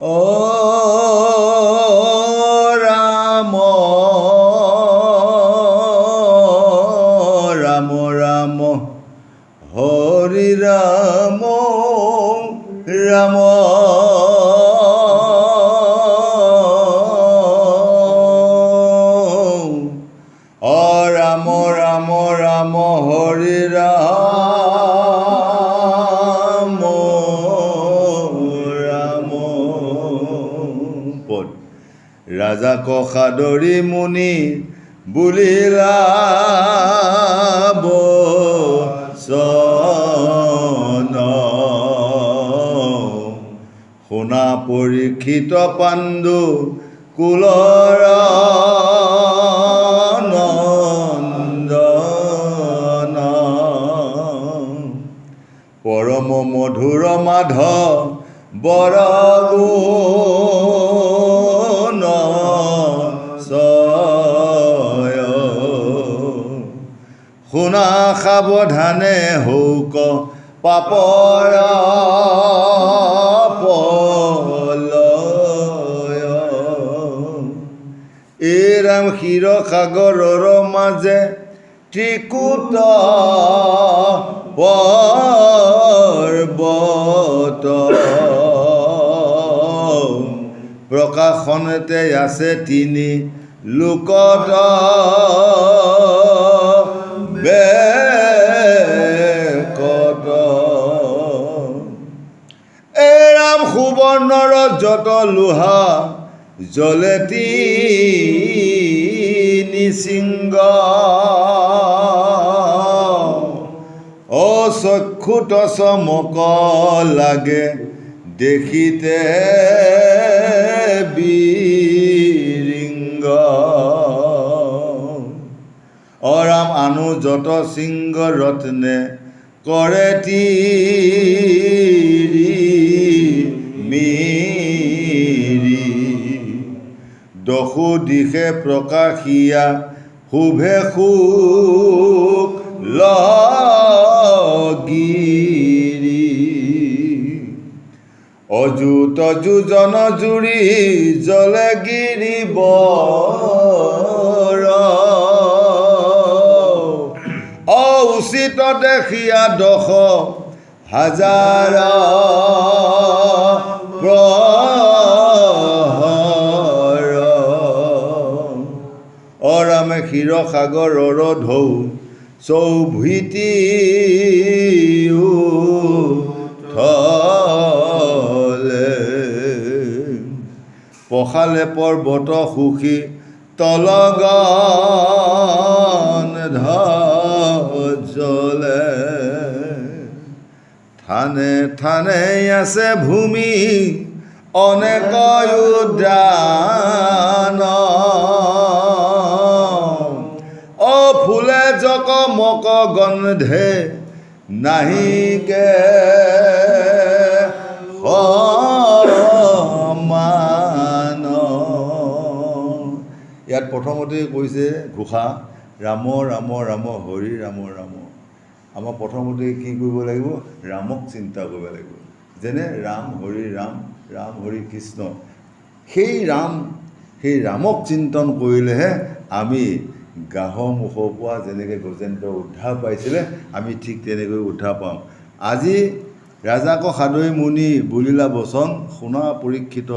ও ৰাম ৰাম ৰাম হৰি ৰাম ৰাম ৰাম ৰাম ৰাম হৰি ৰাম ৰাম পদ ৰাজা কসাদৰি মুনি বুলিলা বচন শুনা পৰীক্ষিত পাণ্ডু কুলৰ নন্দন পৰম মধুৰ মাধ বৰগুণ চয় শুনা সাৱধানে হৌক পাপৰ পলয় এই ৰাম ক্ষীৰসাগৰৰ মাজে ত্ৰিকুট পৰ্বত প্ৰকাশনতে আছে তিনি লোকত বেকত এই ৰাম সুবৰ্ণৰ যত লোহা জলে তিনি সিংহ অচক্ষুত চমক লাগে দেখিতে বিৰিংগ ৰাম আনু যত সিংহ ৰত্নে কৰে মিৰি দশো দিশে প্ৰকাশিয়া শুভে লগিৰি অযুত যোজন জুৰি জলে গিৰিবৰ উচিত দেখিয়া 10,000 প্ৰহৰ ৰামে ক্ষীৰসাগৰৰ ঢৌ চৌভৃতি উঠলে পখালে পৰ্বত সুখী তলগান ধ্বজলে থানে থানে আছে ভূমি অনেক উদ্যান ফুলে জকমক গন্ধে নাহিকে সমান ইয়াত প্ৰথমতে কৈছে ঘোষা ৰাম ৰাম ৰাম হৰি ৰাম ৰাম আমাৰ প্ৰথমতে কি কৰিব লাগিব ৰামক চিন্তা কৰিব লাগিব যেনে ৰাম হৰি ৰাম ৰাম হৰি কৃষ্ণ সেই ৰামক চিন্তন কৰিলেহে আমি গাহৰ মুখৰ পৰা যেনেকৈ গজেন্দ্ৰ উদ্ধাৰ পাইছিলে আমি ঠিক তেনেকৈ উদ্ধাৰ পাওঁ আজি ৰাজাক সাদৰি মুনি বুলিলা বচন শুনা পৰীক্ষিত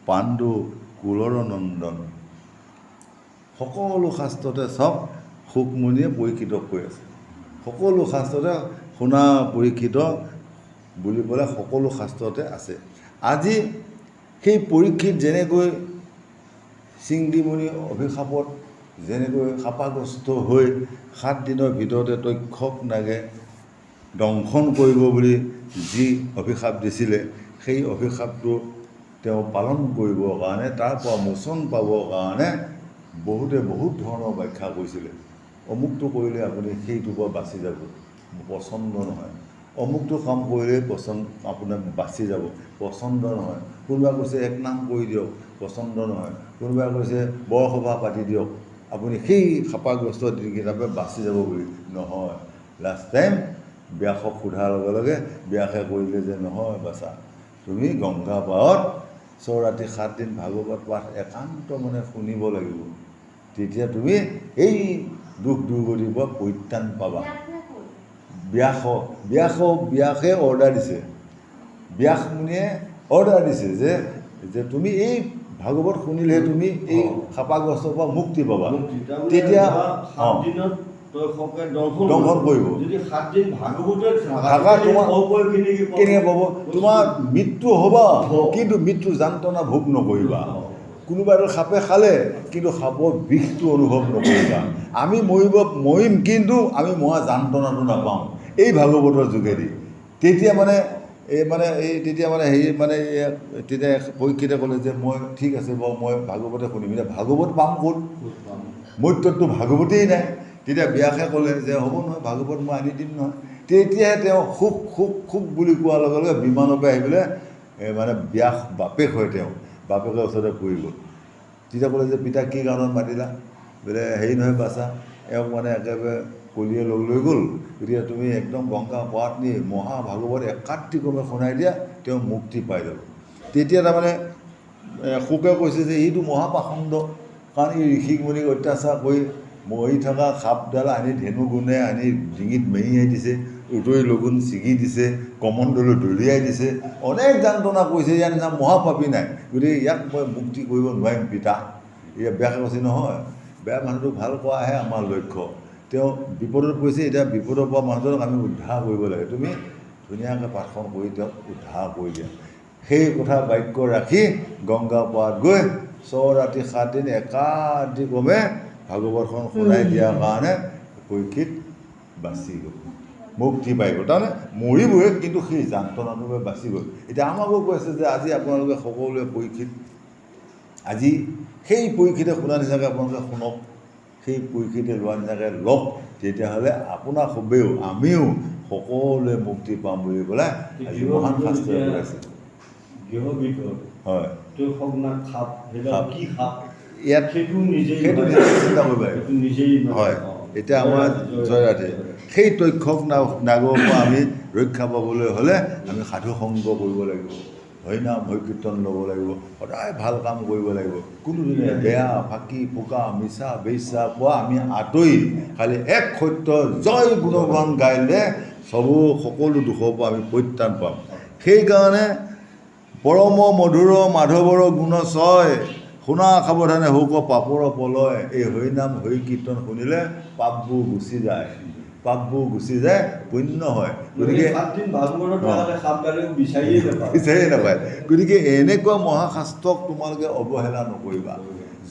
পাণ্ডু কুলৰ নন্দন সকলো শাস্ত্ৰতে চব সুকমুনিয়ে পৰীক্ষিত কৈ আছে সকলো শাস্ত্ৰতে শুনা পৰীক্ষিত বুলি পেলাই সকলো শাস্ত্ৰতে আছে আজি সেই পৰীক্ষিত যেনেকৈ চিংদিমুনি অভিশাপত যেনেকৈ শাপাগ্ৰস্ত হৈ 7 দিনৰ ভিতৰতে তক্ষক নাগে দংশন কৰিব বুলি যি অভিশাপ দিছিলে সেই অভিশাপটো তেওঁ পালন কৰিবৰ কাৰণে তাৰ পৰা মোচন পাবৰ কাৰণে বহুতে বহুত ধৰণৰ ব্যাখ্যা কৰিছিলে অমুকটো কৰিলে আপুনি সেইটোৰ পৰা বাচি যাব পচন্দ নহয় অমুকটো কাম কৰিলে আপোনাৰ বাচি যাব পচন্দ নহয় কোনোবাই কৈছে এক নাম কৰি দিয়ক পচন্দ নহয় কোনোবাই কৈছে বৰসভা পাতি দিয়ক আপুনি সেই শাপাগ্ৰস্ত দিনকেইটাৰ বাচি যাব বুলি নহয় লাষ্ট টাইম ব্যাসক সোধাৰ লগে লগে ব্যাসে কৰিলে যে নহয় বাচা তুমি গংগা পাৰত ৰাতি 7 দিন ভাগৱত পাঠ একান্ত মনে শুনিব লাগিব, তেতিয়া তুমি এই দুখ দুৰ্গতিৰ পৰা পৰিত্ৰাণ পাবা। ব্যাসে অৰ্ডাৰ দিছে, ব্যাস মুনিয়ে অৰ্ডাৰ দিছে যে তুমি এই ভাগৱত শুনিলেহে তুমি এই শাপাগ্ৰস্তৰ পৰা মুক্তি পাবা। তেতিয়া দংশন কৰিব কেনেকৈ পাব? তোমাৰ মৃত্যু হ'ব, কিন্তু মৃত্যু যান্ত্ৰণা ভোগ নকৰিবা। কোনোবা এডাল সাপে খালে কিন্তু সাপৰ বিষটো অনুভৱ নকৰিবা। আমি মৰিম, কিন্তু আমি মৰা যান্ত্ৰণাটো নাপাওঁ এই ভাগৱতৰ যোগেদি। তেতিয়া পৰীক্ষিতে ক'লে যে মই ঠিক আছে বাৰু, মই ভাগৱতে শুনিম। এতিয়া ভাগৱত পাম ক'ত? মৰ্ত্যততো ভাগৱতেই নাই। তেতিয়া ব্যাসে ক'লে যে হ'ব নহয়, ভাগৱত মই আনি দিম নহয়। তেতিয়াহে তেওঁ সুখ বুলি কোৱাৰ লগে লগে বিমানৰ পৰা আহি পেলাই ব্যাস বাপেক হয়, তেওঁ বাপেকৰ ওচৰতে পৰি গ'ল। তেতিয়া ক'লে যে পিতা কি কাৰণত মাতিলা? বোলে হেৰি নহয় বাচা, এওঁক একেবাৰে কলিয়ে লৈ গ'ল, গতিকে তুমি একদম গংগা পাৰত নি মহাভাগৱত একাত্ৰিক্ৰমে শুনাই দিয়া, তেওঁ মুক্তি পাই যাব। তেতিয়া শুকে কৈছে যে এইটো মহাপাখণ্ড, কাৰণ এই ঋষিমুনিক অত্যাচাৰ কৰি মৰি থকা সাপডাল আনি ধেনু গুণে আনি ডিঙিত মেৰিয়াই দিছে, উতৰি লগুণ ছিগি দিছে, কমণ্ডলু দলিয়াই দিছে, অনেক যান্ত্ৰণা কৰিছে। ইয়াৰ নিচিনা মহাপাপী নাই, গতিকে ইয়াক মই মুক্তি কৰিব নোৱাৰিম পিতা। ইয়াত ব্যাসে কৈছে নহয়, বেয়া মানুহটো ভাল কৰাহে আমাৰ লক্ষ্য। তেওঁ বিপদত পৰিছে, এতিয়া বিপদৰ পৰা মানুহজনক আমি উদ্ধাৰ কৰিব লাগে। তুমি ধুনীয়াকৈ পাঠখন কৰি তেওঁক উদ্ধাৰ কৰি দিয়া। সেই কথা বাক্য ৰাখি গংগা পাৰত গৈ 6 ৰাতি 7 দিন একাধিক্ৰমে ভাগৱতখন শুনাই দিয়াৰ কাৰণে পৰীক্ষিত বাচি গ'ল, মুক্তি পাই গ'ল। তাৰমানে মৰিবই, কিন্তু সেই যান্ত্ৰণাটোৰ পৰা বাচি গ'ল। এতিয়া আমাকো কৈছে যে আজি আপোনালোকে সকলোৱে পৰীক্ষিত, আজি সেই পৰীক্ষিতে শুনা নিচিনাকৈ আপোনালোকে শুনক, সেই পৰীক্ষিতে লোৱা নিচিনাকৈ লওক, তেতিয়াহ'লে আপোনাৰ সবেও আমিও সকলোৱে মুক্তি পাম বুলি পেলাই আজি মহান শাস্ত্ৰই কৈ আছে। হয়, ইয়াত সেইটো নিজে চিন্তা কৰিব লাগিব। হয়, এতিয়া আমাৰ জয়ৰাধে সেই তক্ষক নাগৰ পৰা আমি ৰক্ষা পাবলৈ হ'লে আমি সাধু সংগ কৰিব লাগিব, হৰিনাম হৰিকীৰ্তন ল'ব লাগিব, সদায় ভাল কাম কৰিব লাগিব। কোনোদিনে বেয়া ফাঁকি ফুকা মিছা বেইচ্ছা পৰা আমি আঁতৰি খালি এক সত্য জয় গুণগান গাইলে সকলো দুখৰ পৰা আমি পৰিত্ৰাণ পাম। সেইকাৰণে পৰম মধুৰ মাধৱৰ গুণ ছয়, শুনা সাৱধানে হৌক পাপৰ পলয়। এই হৰিনাম হৰি কীৰ্তন শুনিলে পাপবোৰ গুচি যায়, পুণ্য হয়। গতিকে বিচাৰিয়ে নাপায়। গতিকে এনেকুৱা মহাশাস্ত্ৰক তোমালোকে অৱহেলা নকৰিবা।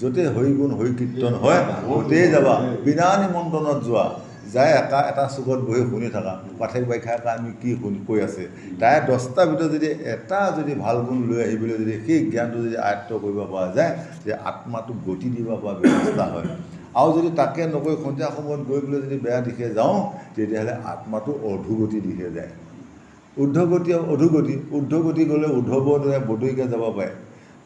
য'তে হৰিগুণ হৰি কীৰ্তন হয় ত'তেই যাবা, বিনা নিমন্ত্ৰণত যোৱা, যাই এটা চুকত বহি শুনি থাকা। পাঠক ব্যাখ্যাৰ আমি কি কৈ আছে, তাই 10টাৰ ভিতৰত যদি এটা যদি ভাল গুণ লৈ আহিবলৈ যদি সেই জ্ঞানটো যদি আয়ত্ব কৰিব পৰা যায়, যে আত্মাটোক গতি দিব পৰা ব্যৱস্থা হয়। আৰু যদি তাকে নকৈ সন্ধিয়া সময়ত গৈ পেলাই যদি বেয়া দিশে যাওঁ, তেতিয়াহ'লে আত্মাটো অধোগতি দিশে যায়। ঊৰ্ধ্বগতি গ'লে উদ্ধৱৰ দৰে বদৈকে যাব পাৰে,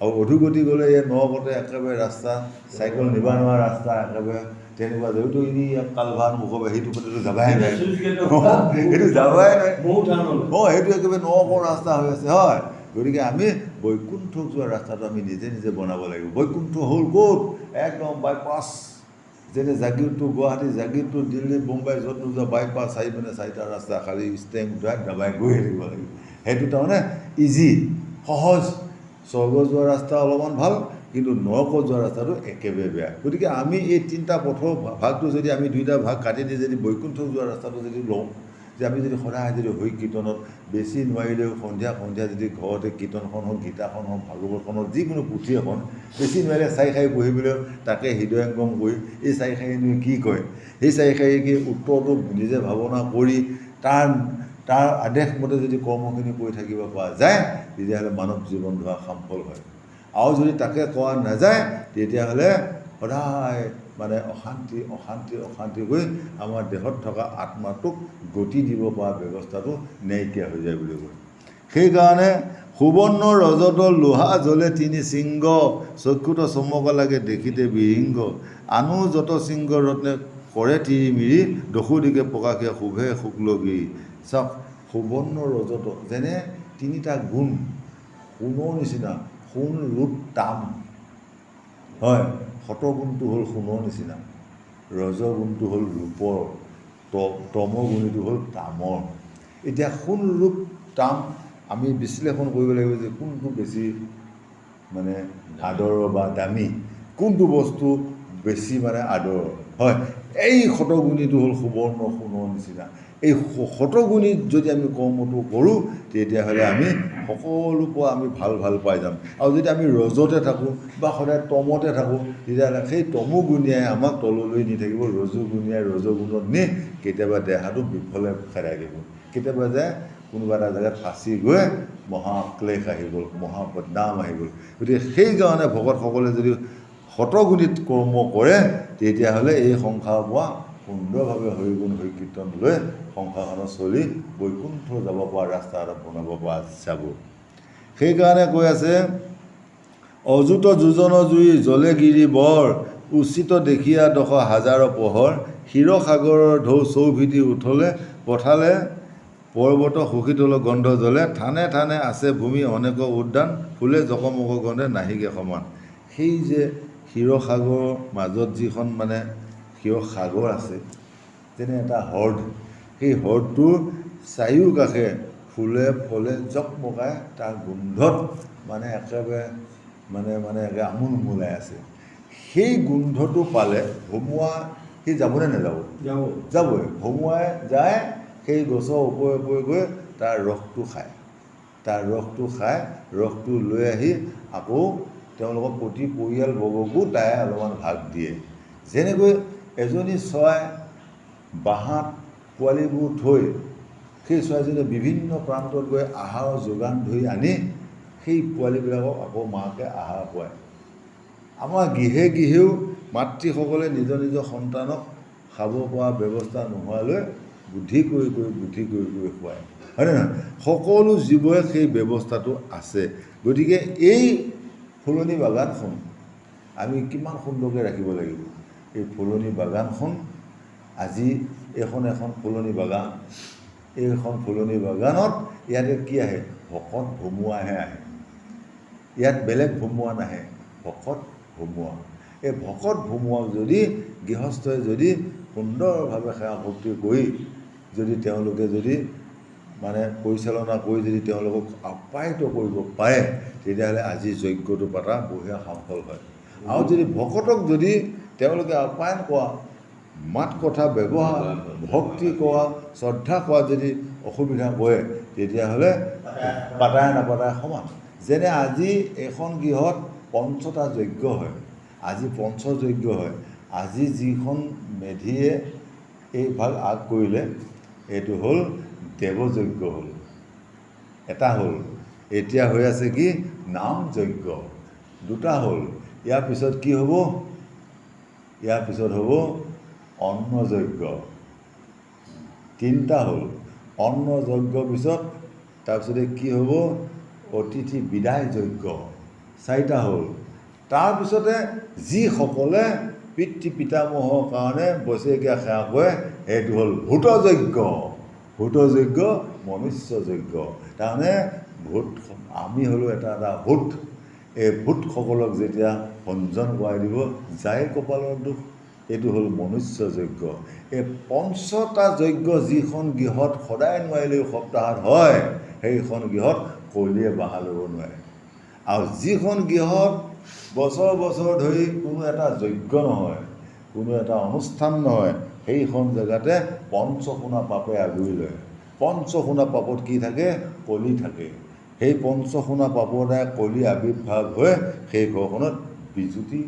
আৰু অধোগতি গ'লে এই নৰকতে একেবাৰে ৰাস্তা, চাইকেল নিব নোৱাৰা ৰাস্তা একেবাৰে তেনেকুৱা যদিও ইয়াত কালভাৰ মুখৰ সেইটো প্ৰতিটো যাবাই নাই, সেইটো যাবাই নাই। সেইটো একেবাৰে নৰকৰ ৰাস্তা হৈ আছে। হয়, গতিকে আমি বৈকুণ্ঠক যোৱা ৰাস্তাটো আমি নিজে নিজে বনাব লাগিব। বৈকুণ্ঠ হ'ল ক'ত? একদম বাইপাছ, যেনে জাগিৰ টু গুৱাহাটী, জাগিৰ টু দিল্লী, মুম্বাই, য'ত নোযোৱা বাইপাছ 4টা ৰাস্তা, খালি ষ্টেং উঠাই দবাই গৈ থাকিব লাগিব। সেইটো তাৰমানে ইজি, সহজ। স্বৰ্গ যোৱা ৰাস্তা অলপমান ভাল, কিন্তু নৰক যোৱা ৰাস্তাটো একেবাৰে বেয়া। গতিকে আমি এই 3টা পথৰ ভাগটো যদি আমি 2টা ভাগ কাটি দি যদি বৈকুণ্ঠ যোৱা ৰাস্তাটো যদি লওঁ, যে আমি যদি সদায় যদি হৰি কীৰ্তনত বেছি নোৱাৰিলেও সন্ধিয়া যদি ঘৰতে কীৰ্তনখন হওক, গীতাখন হওক, ভাগৱতখন হওক, যিকোনো পুথি এখন বেছি নোৱাৰিলে 4 শাৰী পঢ়িবলৈও তাকে হৃদয়ংগম কৰি এই 4 শাৰীনো কি কয়, সেই 4 শাৰী কি উত্তৰটো নিজে ভাৱনা কৰি তাৰ আদেশ মতে যদি কৰ্মখিনি কৰি থাকিব পৰা যায়, তেতিয়াহ'লে মানৱ জীৱন ধৰা সফল হয়। আৰু যদি তাকে কৰা নাযায়, তেতিয়াহ'লে সদায় অশান্তি হৈ আমাৰ দেহত থকা আত্মাটোক গতি দিব পৰা ব্যৱস্থাটো নাইকিয়া হৈ যায় বুলি কয়। সেইকাৰণে সুবৰ্ণ ৰজত লোহা জ্বলে 3 শৃংগ, চক্ষুত চমক লাগে দেখিতে বিৰিংগ, আনো যত শৃংগ ৰত্নে কৰে তিৰিমিৰি, দশোদিকে প্ৰকাশে শুভে শুক্লগিৰি। চাওক, সুবৰ্ণ ৰজত যেনে 3টা গুণ, সোণৰ নিচিনা সোণ ৰূপ তাম হয়। সতগুণটো হ'ল সোণৰ নিচিনা, ৰজগুণটো হ'ল ৰূপৰ, তমগুণটো হ'ল তামৰ। এতিয়া সোণ ৰূপ তাম আমি বিশ্লেষণ কৰিব লাগিব যে কোনটো বেছি মানে আদৰৰ বা দামী, কোনটো বস্তু বেছি মানে আদৰৰ হয়। এই শতগুণীটো হ'ল সুবৰ্ণ সোণৰ নিচিনা। এই শতগুণীত যদি আমি কৰ্মটো কৰোঁ তেতিয়াহ'লে আমি সকলোৰ পৰা আমি ভাল পাই যাম। আৰু যদি আমি ৰজতে থাকোঁ বা সদায় তমতে থাকোঁ তেতিয়াহ'লে সেই তমোগুণীয়াই আমাক তললৈ নি থাকিব, ৰজোগুণীয়াই ৰজগুণত নি কেতিয়াবা দেহাটো বিফলে খেদাই দিব, কেতিয়াবা যে কোনোবা এটা জেগাত ফাঁচি গৈ মহাক্লেশ আহি গ'ল, মহাবদনাম আহি গ'ল। গতিকে সেইকাৰণে ভকতসকলে যদি শতগুণিত কৰ্ম কৰে তেতিয়াহ'লে এই সংসাৰৰ পৰা সুন্দৰভাৱে হৰিগুণ হৰিকীৰ্তন লৈ সংসাৰখনত চলি বৈকুণ্ঠ যাব পৰা ৰাস্তা এটা বনাব পৰা যাব। সেইকাৰণে কৈ আছে অযুত যোজন জুই জলে গিৰি বৰ, উচিত দেখিয়া ১০,০০০ পোহৰ, ক্ষীৰসাগৰৰ ঢৌ চৌভিতি উঠলে, পঠালে পৰ্বত সুশীতল গন্ধ জ্বলে, থানে থানে আছে ভূমি অনেক উদ্যান, ফুলে জকমক গন্ধে নাহিকে সমান। সেই যে ক্ষীৰসাগৰৰ মাজত যিখন মানে ক্ষীৰসাগৰ আছে, যেনে এটা হ্ৰদ, সেই হ্ৰদটোৰ চাৰিওকাষে ফুলে ফলে জকমকাই তাৰ গোন্ধত মানে একেবাৰে একে আমোল মোলাই আছে। সেই গোন্ধটো পালে ভমুৱা সি যাবনে নাযাব? যাবই। ভমুৱাই যায় সেই গছৰ ওপৰে গৈ তাৰ ৰসটো খায়, ৰসটো লৈ আহি আকৌ তেওঁলোকৰ প্ৰতি পৰিয়ালবৰ্গকো তাই অলপমান ভাগ দিয়ে। যেনেকৈ এজনী চৰাই বাঁহত পোৱালিবোৰ থৈ সেই চৰাইজনীয়ে বিভিন্ন প্ৰান্তত গৈ আহাৰৰ যোগান ধৰি আনি সেই পোৱালিবিলাকক আকৌ মাকে আহাৰ খুৱায়। আমাৰ গৃহেও মাতৃসকলে নিজৰ সন্তানক খাব পৰা ব্যৱস্থা নোহোৱালৈ বুদ্ধি কৰি খুৱায়, হয়নে নহয়? সকলো জীৱই সেই ব্যৱস্থাটো আছে। গতিকে এই ফুলনি বাগানখন আমি কিমান সুন্দৰকৈ ৰাখিব লাগিব। এই ফুলনি বাগানখন আজি এখন ফুলনি বাগান, এইখন ফুলনি বাগানত ইয়াতে কি আহে? ভকত ভমুৱাহে আহে। ইয়াত বেলেগ ভমুৱা নাহে, ভকত ভমুৱা। এই ভকত ভমুৱাক যদি গৃহস্থই যদি সুন্দৰভাৱে সেৱা ভক্তি কৰি যদি তেওঁলোকে যদি মানে পৰিচালনা কৰি যদি তেওঁলোকক আপ্যায়িত কৰিব পাৰে তেতিয়াহ'লে আজি যজ্ঞটো পতা বঢ়িয়া সফল হয়। আৰু যদি ভকতক যদি তেওঁলোকে আপ্যায়ন কৰা, মাত কথা ব্যৱহাৰ, ভক্তি কৰা, শ্ৰদ্ধা কৰা যদি অসুবিধা কৰে তেতিয়াহ'লে পাতাই নাপাতাই সমান। যেনে আজি এখন গৃহত পঞ্চটা যজ্ঞ হয়, আজি পঞ্চযজ্ঞ হয়। আজি যিখন মেধিয়ে এই ভাগ আগ কৰিলে এইটো হ'ল দেৱযজ্ঞ হ'ল, এটা হ'ল। এতিয়া হৈ আছে কি? নাম যজ্ঞ, দুটা হ'ল। ইয়াৰ পিছত কি হ'ব? ইয়াৰ পিছত হ'ব অন্ন যজ্ঞ, তিনিটা হ'ল। অন্ন যজ্ঞৰ পিছত তাৰপিছতে কি হ'ব? অতিথি বিদায় যজ্ঞ, চাৰিটা হ'ল। তাৰপিছতে যিসকলে পিতৃ পিতামহৰ কাৰণে বছৰেকীয়া সেৱা কৰে সেইটো হ'ল ভূতযজ্ঞ, মনুষ্য যজ্ঞ। তাৰমানে ভূত, আমি হ'লোঁ এটা ভূত। এই ভূতসকলক যেতিয়া ভঞ্জন কৰাই দিব যায় কপালৰ দুখ, এইটো হ'ল মনুষ্য যজ্ঞ। এই পঞ্চটা যজ্ঞ যিখন গৃহত সদায় নোৱাৰিলেও সপ্তাহত হয় সেইখন গৃহত কলিয়ে বাধা ল'ব নোৱাৰে। আৰু যিখন গৃহত বছৰ ধৰি কোনো এটা যজ্ঞ নহয়, কোনো এটা অনুষ্ঠান নহয়, সেইখন জেগাতে পঞ্চশোণা পাপে আগুৰি লয়। পঞ্চশোণা পাপত কি থাকে? কলি থাকে। সেই পঞ্চশোণা পাপৰ দ্বাৰা কলি আৱিৰ্ভাৱ হৈ সেই ঘৰখনত বিজুতি,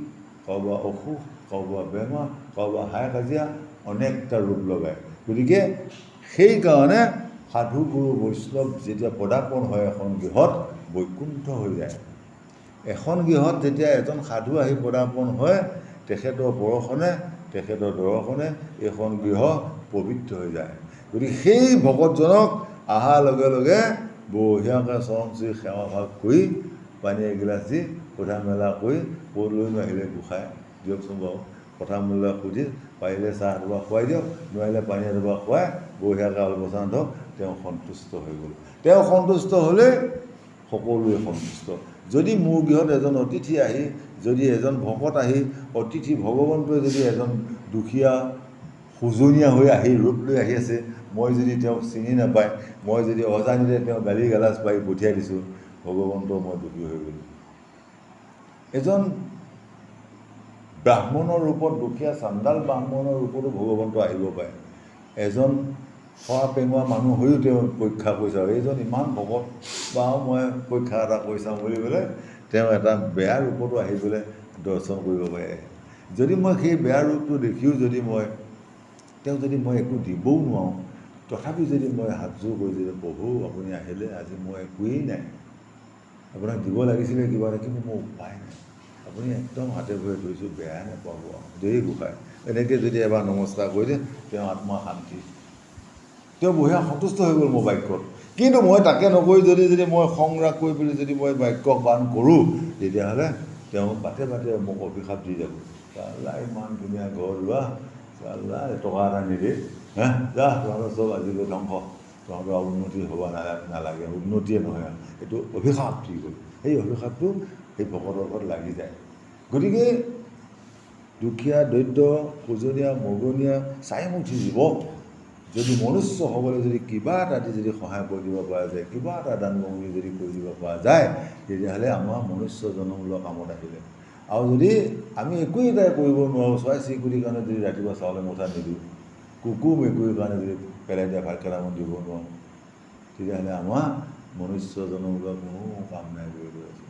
কাৰোবাৰ অসুখ, কাৰোবাৰ বেমাৰ, কাৰোবাৰ হাই কাজিয়া, অনেকটা ৰূপ লগায়। গতিকে সেইকাৰণে সাধু গুৰু বৈষ্ণৱ যেতিয়া পদাৰ্পণ হয় এখন গৃহত, বৈকুণ্ঠ হৈ যায়। এখন গৃহত যেতিয়া এজন সাধু আহি পদাৰ্পণ হয় তেখেতৰ বৰষণে, তেখেতৰ দৰ্শনে এইখন গৃহ পবিত্ৰ হৈ যায়। গতিকে সেই ভকতজনক অহাৰ লগে লগে বঢ়িয়াকৈ চৰণ চুই সেৱা ভাগ কৰি পানী এগিলাচ দি সোধা মেলা কৰি ক'লৈনো আহিলে গোসাঁই দিয়কচোন বাৰু, কথা মেলা সুধি পাৰিলে চাহ এটোপা খুৱাই দিয়ক, নোৱাৰিলে পানী এটোপা খুৱাই বঢ়িয়াকৈ আলপৈচান ধৰক, তেওঁ সন্তুষ্ট হৈ গ'ল। তেওঁ সন্তুষ্ট হ'লেই সকলোৱে সন্তুষ্ট। যদি মোৰ গৃহত এজন অতিথি আহি যদি এজন ভকত আহি অতিথি ভগৱন্তই যদি এজন দুখীয়া সুজনীয়া হৈ আহি ৰূপ লৈ আহি আছে, মই যদি তেওঁক চিনি নাপায়, মই যদি অজানিতে তেওঁ গালি গালাজ পাই পঠিয়াই দিছোঁ, ভগৱন্ত মই দুখী হৈ গ'লোঁ। এজন ব্ৰাহ্মণৰ ৰূপত, দুখীয়া চাণ্ডাল ব্ৰাহ্মণৰ ৰূপতো ভগৱন্ত আহিব পাৰে। এজন খোৱা পেঙোৱা মানুহ হৈও তেওঁ পৰীক্ষা কৰি চাওঁ, এইজন ইমান ভকত বাৰু মই পৰীক্ষা এটা কৰি চাওঁ বুলি পেলাই তেওঁ এটা বেয়া ৰূপতো আহি পেলাই দৰ্শন কৰিব পাৰে। যদি মই সেই বেয়া ৰূপটো দেখিও যদি মই তেওঁক যদি মই একো দিবও নোৱাৰোঁ, তথাপি যদি মই হাতযোৰ কৰি যদি প্ৰভু আপুনি আহিলে, আজি মই একোৱেই নাই, আপোনাক দিব লাগিছিলে কিবা এটা, কিন্তু মোৰ উপায় নাই, আপুনি একদম হাতে ভৰি ধৰিছোঁ, বেয়া নাপাব দেই গোসাঁই, এনেকৈ যদি এবাৰ নমস্কাৰ কৰি দিয়ে, তেওঁ আত্মা শান্তি, তেওঁ বঢ়িয়া সন্তুষ্ট হৈ গ'ল মোৰ বাক্যত। কিন্তু মই তাকে নকৰি যদি মই সংগ্ৰাস কৰি পেলাই যদি মই বাক্য পালন কৰোঁ, তেতিয়াহ'লে তেওঁ বাটে বাটে মোক অভিশাপ দি যাব, চাল্লা ইমান ধুনীয়া ঘৰ লোৱা, চাল্লা টকা এটা নিদিয়ে, যা তহঁতৰ চব আজিলৈ ধ্বংস, তহঁতৰ উন্নতি হ'ব নালাগে, উন্নতিয়ে নহয়, এইটো অভিশাপ দি গ'ল। সেই অভিশাপটো সেই ভকতৰ ওপৰত লাগি যায়। গতিকে দুখীয়া দৰিদ্ৰ পূজনীয়া মগনীয়া চাৰিমুখী জীৱক যদি মনুষ্য হ'বলৈ যদি কিবা এটা যদি সহায় কৰি দিব পৰা যায়, কিবা এটা দান বৰঙণি যদি কৰি দিব পৰা যায়, তেতিয়াহ'লে আমাৰ মনুষ্য জন্মমূলক কামত আহিলে। আৰু যদি আমি একোৱেই এটাই কৰিব নোৱাৰোঁ, চৰাই চিৰিকটিৰ কাৰণে যদি ৰাতিপুৱা চাউলে মুঠা নিদিওঁ, কুকুৰ মেকুৰীৰ কাৰণে যদি পেলাই দিয়া ভাত কেইটামান দিব নোৱাৰোঁ, তেতিয়াহ'লে আমাৰ মনুষ্য জন্মমূলক কোনো কাম নাই কৰি আছে।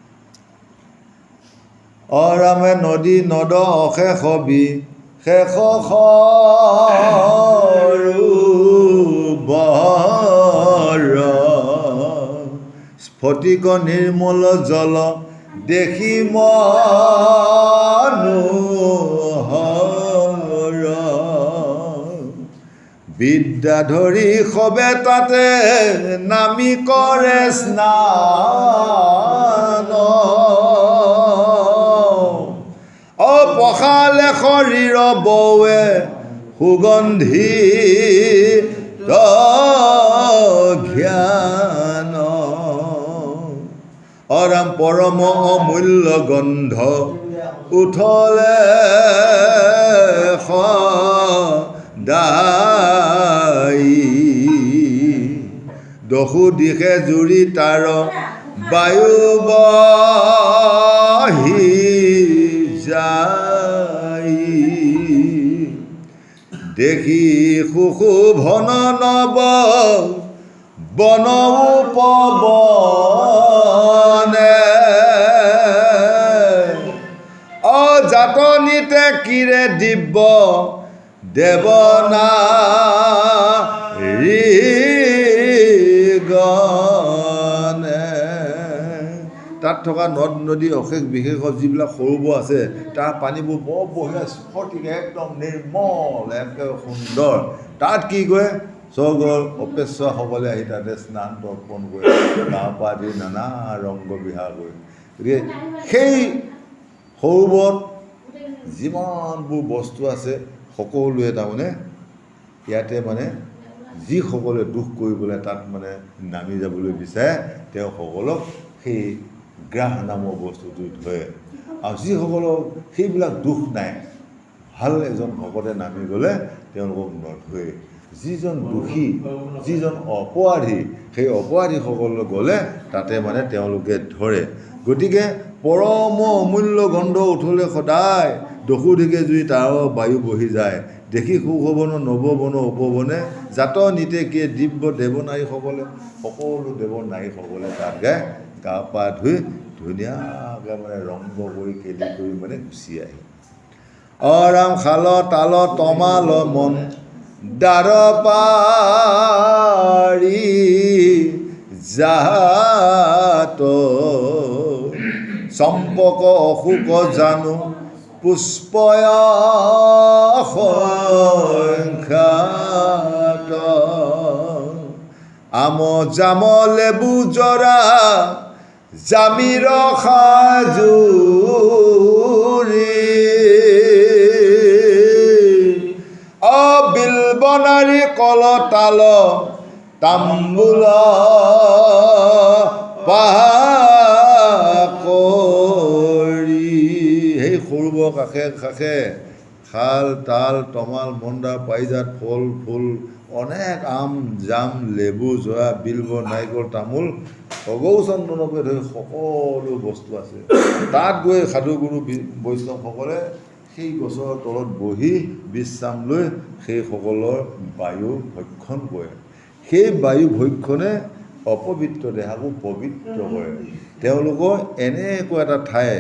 অৰামে নদী নদ অশেষ বি শেষ বৰ স্ফটিক নিৰ্মল জল দেখি মনোহৰ বিদ্যা ধৰি সবে তাতে নামি কৰে স্নান পখালে শৰীৰ বৌৱে সুগন্ধি জ্ঞান অৰাম পৰম অমূল্য গন্ধ উঠলে সদাই দহু দিশে জুৰি তাৰ বায়ু বহি যাই দেখি সুশোভন নৱ বন উপবনে অজাতনিতে কিৰে দিব্য দেৱনাৰী গণে। তাত থকা নদ নদী অশেষ বিশেষ যিবিলাক সৰোবৰ আছে, তাৰ পানীবোৰ বৰ বঢ়িয়া স্ফটিক, একদম নিৰ্মল, একেবাৰে সুন্দৰ। তাত কি কৰে, স্বৰ্গৰ অপেশ্বাসকলে আহি তাতে স্নান তৰ্পণ কৰে, গা পা ধুই নানা ৰংগ বিহাৰ কৰে। গতিকে সেই সৰোবৰত যিমানবোৰ বস্তু আছে সকলোৱে তাৰমানে ইয়াতে মানে যিসকলে দুখ কৰিবলৈ তাত মানে নামি যাবলৈ বিচাৰে, তেওঁ সকলক সেই গ্ৰাহ নামৰ বস্তুটো ধৰে। আৰু যিসকলক সেইবিলাক দুখ নাই, ভাল এজন ভকতে নামি গ'লে তেওঁলোকক নধৰে। যিজন দোষী, যিজন অপৰাধী, সেই অপৰাধীসকললৈ গ'লে তাতে মানে তেওঁলোকে ধৰে। গতিকে পৰম অমূল্য গন্ধ উঠলে সদায় দহু দিশে জুই তাৰ বায়ু বহি যায় দেখি সুশোভন নৱবন উপবনে জাত নিতে কিয়ে দিব্য দেৱনাৰীসকলে, সকলো দেৱনাৰীসকলে তাত গায়, গা পা ধুই ধুনীয়াকৈ মানে ৰংগ কৰি খেলি কৰি মানে গুচি আহে। অৰাম খাল তাল তমাল মন দাৰ পাৰি জাত চম্পক অশোক জানো পুষ্পয় সংখ্যাত আম জাম লেবু জৰা জামিৰ সাজুৰি অবিলবনাৰী কল তাল তাম্বুল পাক অপূৰ্ব কাষে কাষে শাল তাল তমাল মন্দা পাৰিজাত ফল ফুল অনেক আম জাম লেবু জৰা বিল্ব নাৰিকল তামোল সগৌ চন্দনকে ধৰি সকলো বস্তু আছে। তাত গৈ সাধুগুৰু বৈষ্ণৱসকলে সেই গছৰ তলত বহি বিশ্ৰাম লৈ সেইসকলৰ বায়ু ভক্ষণ কৰে। সেই বায়ু ভক্ষণে অপবিত্ৰ দেহাকো পবিত্ৰ কৰে। তেওঁলোকৰ এনেকুৱা এটা ঠাই,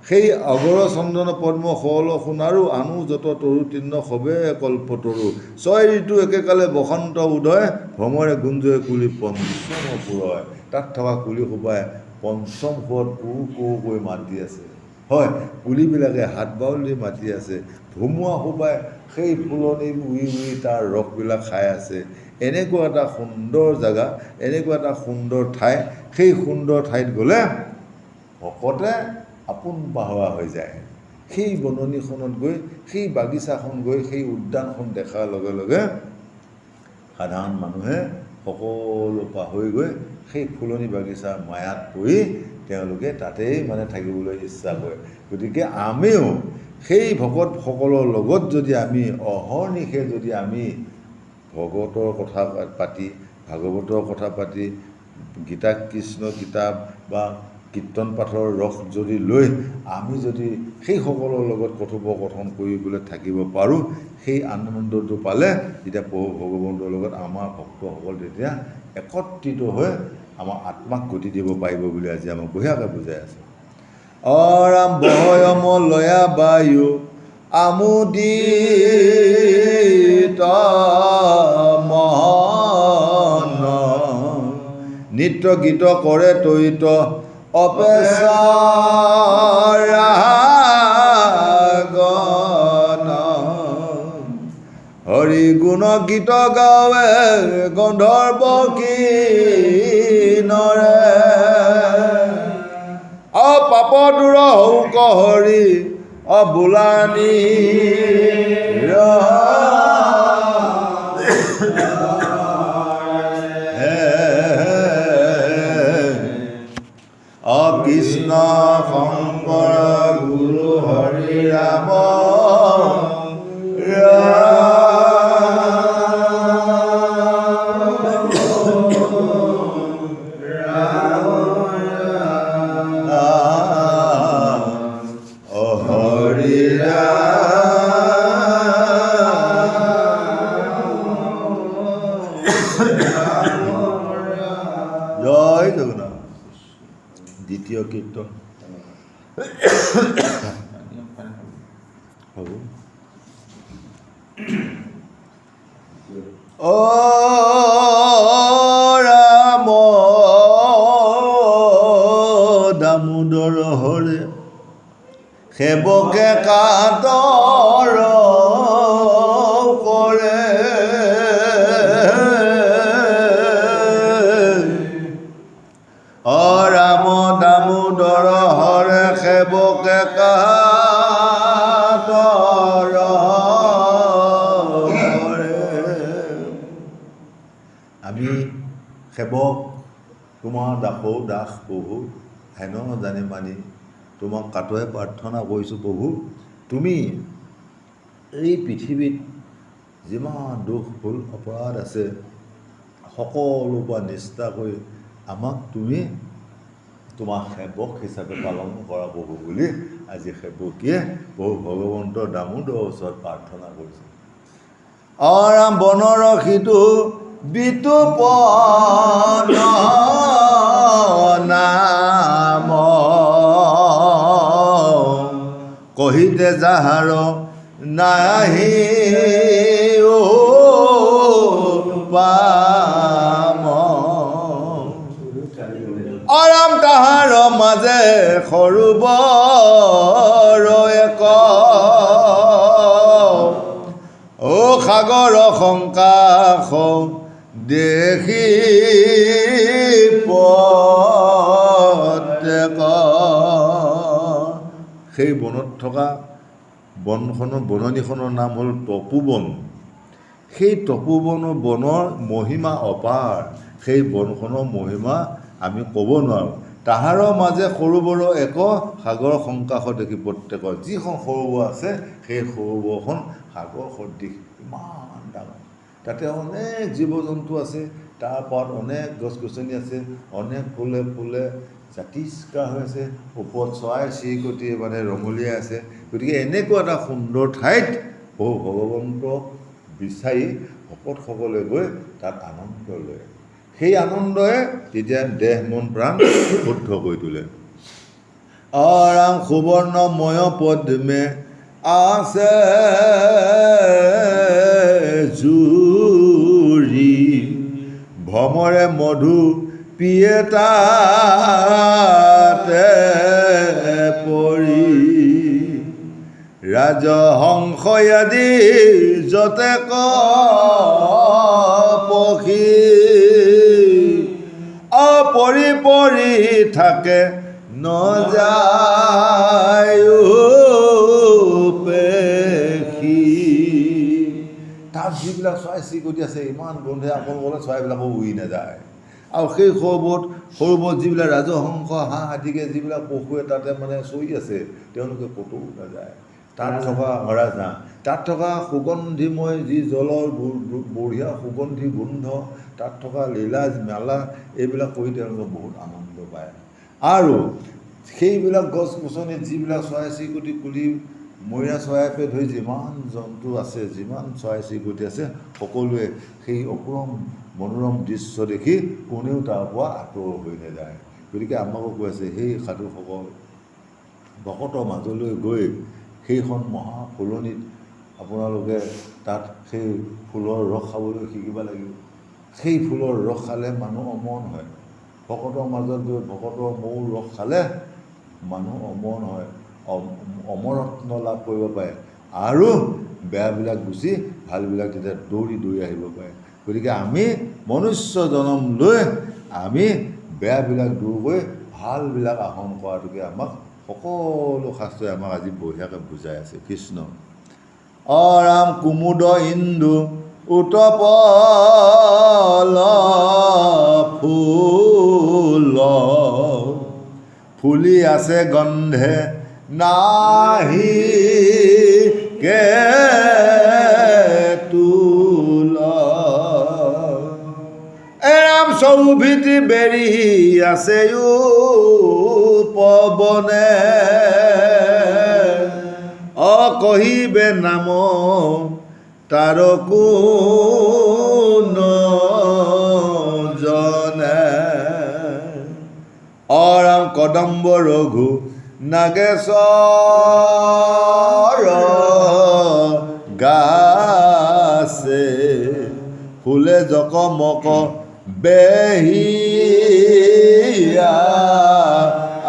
সেই অগৰ চন্দন পদ্ম সৰল সোণাৰু আনু যত তৰু তিন্ন সবে কল্পতৰু ছয় ঋতু একেকালে বসন্ত উদয় ভ্ৰমৰে গুঞ্জয় কুলি পঞ্চম পুৰয়। তাত থকা কুলি সোপাই পঞ্চম সুৰত কৈ মাতি আছে। হয়, কুলিবিলাকে হাত বাউল দি মাতি আছে। ধুমুহা সোপাই সেই ফুলনি উৰি উৰি তাৰ ৰসবিলাক খাই আছে। এনেকুৱা এটা সুন্দৰ জেগা, এনেকুৱা এটা সুন্দৰ ঠাই, সেই সুন্দৰ ঠাইত গ'লে ভকতে আপোন পাহৰা হৈ যায়। সেই বননিখনত গৈ, সেই বাগিচাখন গৈ, সেই উদ্যানখন দেখাৰ লগে লগে সাধাৰণ মানুহে সকলো পাহৰি গৈ সেই ফুলনি বাগিচাৰ মায়াত পৰি তেওঁলোকে তাতেই থাকিবলৈ ইচ্ছা কৰে। গতিকে আমিও সেই ভকতসকলৰ লগত যদি আমি অহৰ্নিশে যদি আমি ভগৱতৰ কথা পাতি, ভাগৱতৰ কথা পাতি, গীতা কৃষ্ণ কিতাপ বা কীৰ্তন পাঠৰ ৰস যদি লৈ আমি যদি সেইসকলৰ লগত কথোপকথন কৰিবলৈ থাকিব পাৰোঁ, সেই আনন্দটো পালে তেতিয়া প্ৰভু ভগৱন্তৰ লগত আমাৰ ভক্তসকল তেতিয়া একত্ৰিত হৈ আমাৰ আত্মাক গতি দিব পাৰিব বুলি আজি আমাক বঢ়িয়াকৈ বুজাই আছে। অৰাম বয়ম লয়া বায়ু আমোদিত মহন নিত্য গীত কৰে তৰিত অপেচাৰাগন হৰি গুণ গীত গাৱে গন্ধৰ্ব কিনৰে অপাপ দূৰ হৌক হৰি অবোলানি কৃষ্ণ শংকৰ গুৰু হৰি ৰাম জয় জগন্নাথ। দ্বিতীয় কীৰ্তন হ'ব। অ ৰাম দামোদৰ হৰে সেৱকে কাতৰ কৰে ৰাম দামোদৰ হৰে সেৱকে কাতৰ কৰে। আমি সেৱক তোমাৰ দাসৌ দাস প্ৰভু হেন জানি মানি তোমাক কাটৰে প্ৰাৰ্থনা কৰিছোঁ প্ৰভু, তুমি এই পৃথিৱীত যিমান দোষ ভুল অপৰাধ আছে সকলোৰ পৰা নিষ্ঠা কৰি আমাক তুমি তোমাৰ সেৱক হিচাপে পালন কৰা প্ৰভু বুলি আজি সেৱকীয়ে প্ৰভু ভগৱন্তৰ দামোদৰৰ ওচৰত প্ৰাৰ্থনা কৰিছে। অৰাম বনৰসীটো বিতুপন নাম কহিতে যাহাৰ নাহি পাম অৰাম তাহাৰ মাজে সৰুবৰ এক ও সাগৰ শংকাশ দেখি প্ৰত্যেক। সেই বনত থকা বননিখনৰ নাম হ'ল তপোবন। সেই তপোবনৰ বনৰ মহিমা অপাৰ। সেই বনখনৰ মহিমা আমি ক'ব নোৱাৰোঁ। তাহাৰৰ মাজে সৰোবৰ এক সাগৰ সংকাশ দেখি প্ৰত্যেকৰ যিখন সৰোবৰ আছে সেই সৰোবৰখন সাগৰ সদৃশ ইমান ডাঙৰ তাতে অনেক জীৱ জন্তু আছে তাৰ ওপৰত অনেক গছ গছনি আছে অনেক ফুলে ফুলে জাতিষ্কাৰ হৈ আছে ওপৰত চৰাই চিৰিকটি মানে ৰঙলীয়াই আছে গতিকে এনেকুৱা এটা সুন্দৰ ঠাইত ভগৱন্তক বিচাৰি ভকতসকলে গৈ তাত আনন্দ লয় সেই আনন্দই তেতিয়া দেহ মন প্ৰাণ শুদ্ধ কৰি তোলে ৰাম সুবৰ্ণময় পদ্মে আছে জুৰি ভ্ৰমৰে মধু পিয়ে তাতে পৰি ৰাজহংসয়াদি যতে পখী পৰি পৰি থাকে নযায় পেখি তাত যিবিলাক চৰাই চিৰিকটি আছে ইমান গোন্ধে আপোনালোকে চৰাইবিলাকো উৰি নাযায় আৰু সেই সৰোবৰত যিবিলাক ৰাজহংস হাঁহ আদিকে যিবিলাক পশুৱে তাতে মানে চৰি আছে তেওঁলোকে ক'তো নাযায় তাত থকা ৰাজহাঁহ তাত থকা সুগন্ধিময় যি জলৰ বঢ়িয়া সুগন্ধি গোন্ধ তাত থকা লীলা মেলা এইবিলাক কৰি তেওঁলোকে বহুত আনন্দ পায় আৰু সেইবিলাক গছ গছনিত যিবিলাক চৰাই চিৰিকটি কুলি মৰীয়া চৰাইকে ধৰি যিমান জন্তু আছে যিমান চৰাই চিৰিকটি আছে সকলোৱে সেই অপৰম মনোৰম দৃশ্য দেখি কোনেও তাৰ পৰা আঁতৰ হৈ নাযায় গতিকে আমাকো কৈ আছে সেই সাধুসকল ভকতৰ মাজলৈ গৈ সেইখন মহা ফুলনিত আপোনালোকে তাত সেই ফুলৰ ৰস খাবলৈ শিকিব লাগিব সেই ফুলৰ ৰস খালে মানুহ অমন হয় ভকতৰ মাজত গৈ ভকতৰ মৌ ৰস খালে মানুহ অমন হয় অমৰত্ন লাভ কৰিব পাৰে আৰু বেয়াবিলাক গুচি ভালবিলাক তেতিয়া দৌৰি দৌৰি আহিব পাৰে গতিকে আমি মনুষ্য জনম লৈ আমি বেয়াবিলাক দূৰ কৰি ভালবিলাক আহৰণ কৰাটোকে আমাক সকলো শাস্ত্ৰই আমাক আজি বঢ়িয়াকৈ বুজাই আছে কৃষ্ণ ৰাম কুমুদ ইন্দু উতপল ফুল ফুলি আছে গন্ধে নাহি কে তুল এৰাম চৌভিতি বেৰি আছে পৱনে অকহিবে নাম তাৰ কোন জনে ৰাম কদম্ব ৰঘু নাগেশ্বৰ গাছে ফুলে জকমক বেহিয়া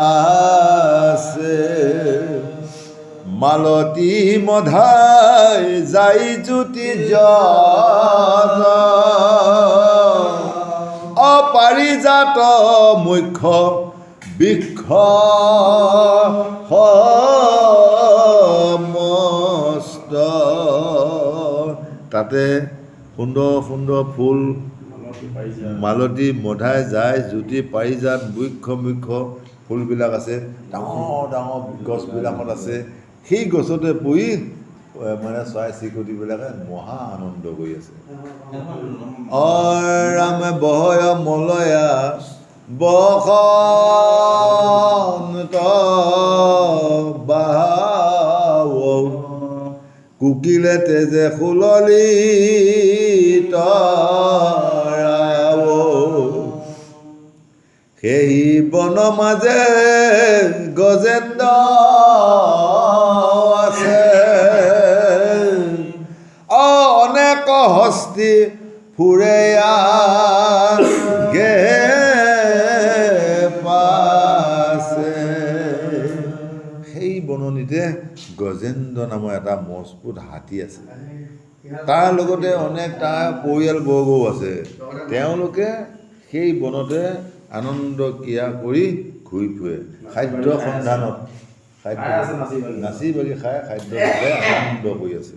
আছে মালতী মধাই যাই জ্যোতি জন অপাৰিজাত মুখ্য বৃক্ষ সমস্ত তাতে সুন্দৰ সুন্দৰ ফুল মালতী মধাই যায় জ্যোতি পাৰিজাত বৃক্ষ মুখ্য ফুলবিলাক আছে ডাঙৰ ডাঙৰ গছবিলাকত আছে সেই গছতে পৰি মানে চৰাই চিৰিকটিবিলাকে মহা আনন্দ কৰি আছে ৰামে বহয় মলয়া বসন্ত বাহাৱ কুকিলে তেজে সুললিত সেই বন মাজে গজেন্দ্ৰ আছে অনেক হস্তি ফুৰে গে পাছে সেই বননিতে গজেন্দ্ৰ নামৰ এটা মজবুত হাতী আছে তাৰ লগতে অনেক তাৰ পৰিয়ালবৰ্গও আছে তেওঁলোকে সেই বনতে আনন্দ ক্ৰিয়া কৰি ঘূৰি ফুৰে খাদ্য সন্ধানত নাচি বাগি খাই খাদ্য আনন্দ কৰি আছে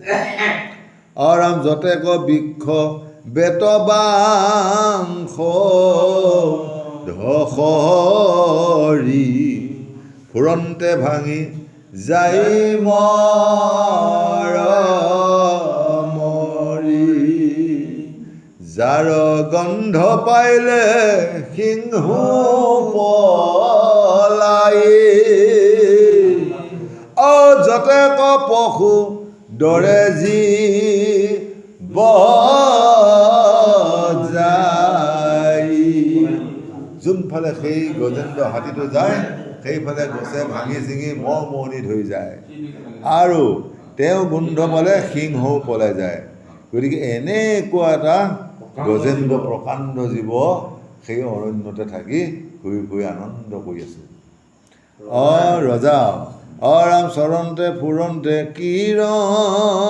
ৰাম যতেক বৃক্ষ বেতবাংশ ধসৰি ফুৰন্তে ভাঙি যাই মৰি যাৰ গন্ধ পাইলে সিংহ পলাই যতে ক পশু দৰে যি যায় যোনফালে সেই গজেন্দ্ৰ হাতীটো যায় সেইফালে গছে ভাঙি চিঙি মৰণি ধৰি যায় আৰু তেওঁ গোন্ধ পালে সিংহও পলাই যায়। গতিকে এনেকুৱা এটা গজেন্দ্ৰ প্ৰকাণ্ড জীৱ সেই অৰণ্যতে থাকি ঘূৰি ঘূৰি আনন্দ কৰি আছে। ৰজা ৰাম চৰণতে ফুৰন্তে কিৰণতে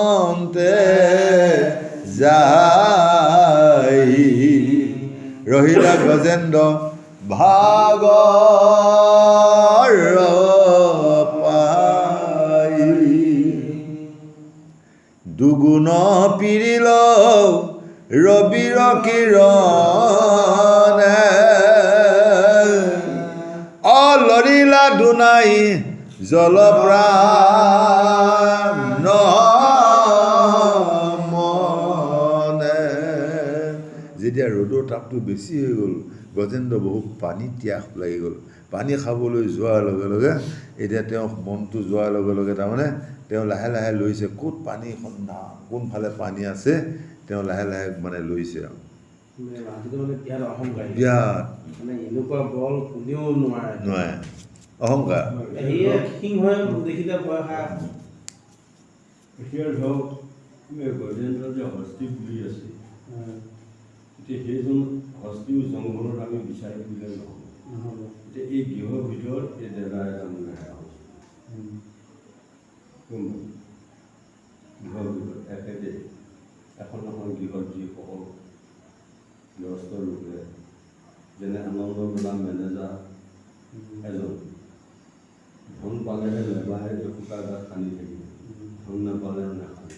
যাই ৰহিলা গজেন্দ্ৰ ভাগৰ পাই দুগুণ পিৰিল ৰবিৰ কিৰণে লৰিলা দুনাই জলপ্ৰাণ মনে যেতিয়া ৰ'দৰ তাপটো বেছি হৈ গ'ল গজেন্দ্ৰ বহু পানী ত্যাস লাগি গ'ল। পানী খাবলৈ যোৱাৰ লগে লগে এতিয়া তেওঁ মনটো যোৱাৰ লগে লগে তাৰমানে তেওঁ লাহে লাহে লৈছে ক'ত পানী সন্ধান কোনফালে পানী আছে তেওঁ লাহে লাহে মানে লৈছে আৰু নোৱাৰে অহংকাৰ গজেন্দ্ৰ যে হস্তি বুলি আছে এতিয়া সেইজন হস্তিও জংঘলত আমি বিচাৰি দিলে নহ'ব। এতিয়া এই গৃহৰ ভিতৰত এই ডেৰা এটা ৰেহা হৈছে গৃহৰ ভিতৰত একেদে এখন এখন গৃহত যিসকল ব্যস্ত লোকে যেনে আনন্দ প্ৰধান মেনেজাৰ এজন ধন পালেহে লেবাহে এসোপা গাত খান্দি থাকিব, ধন নাপালে নাখানে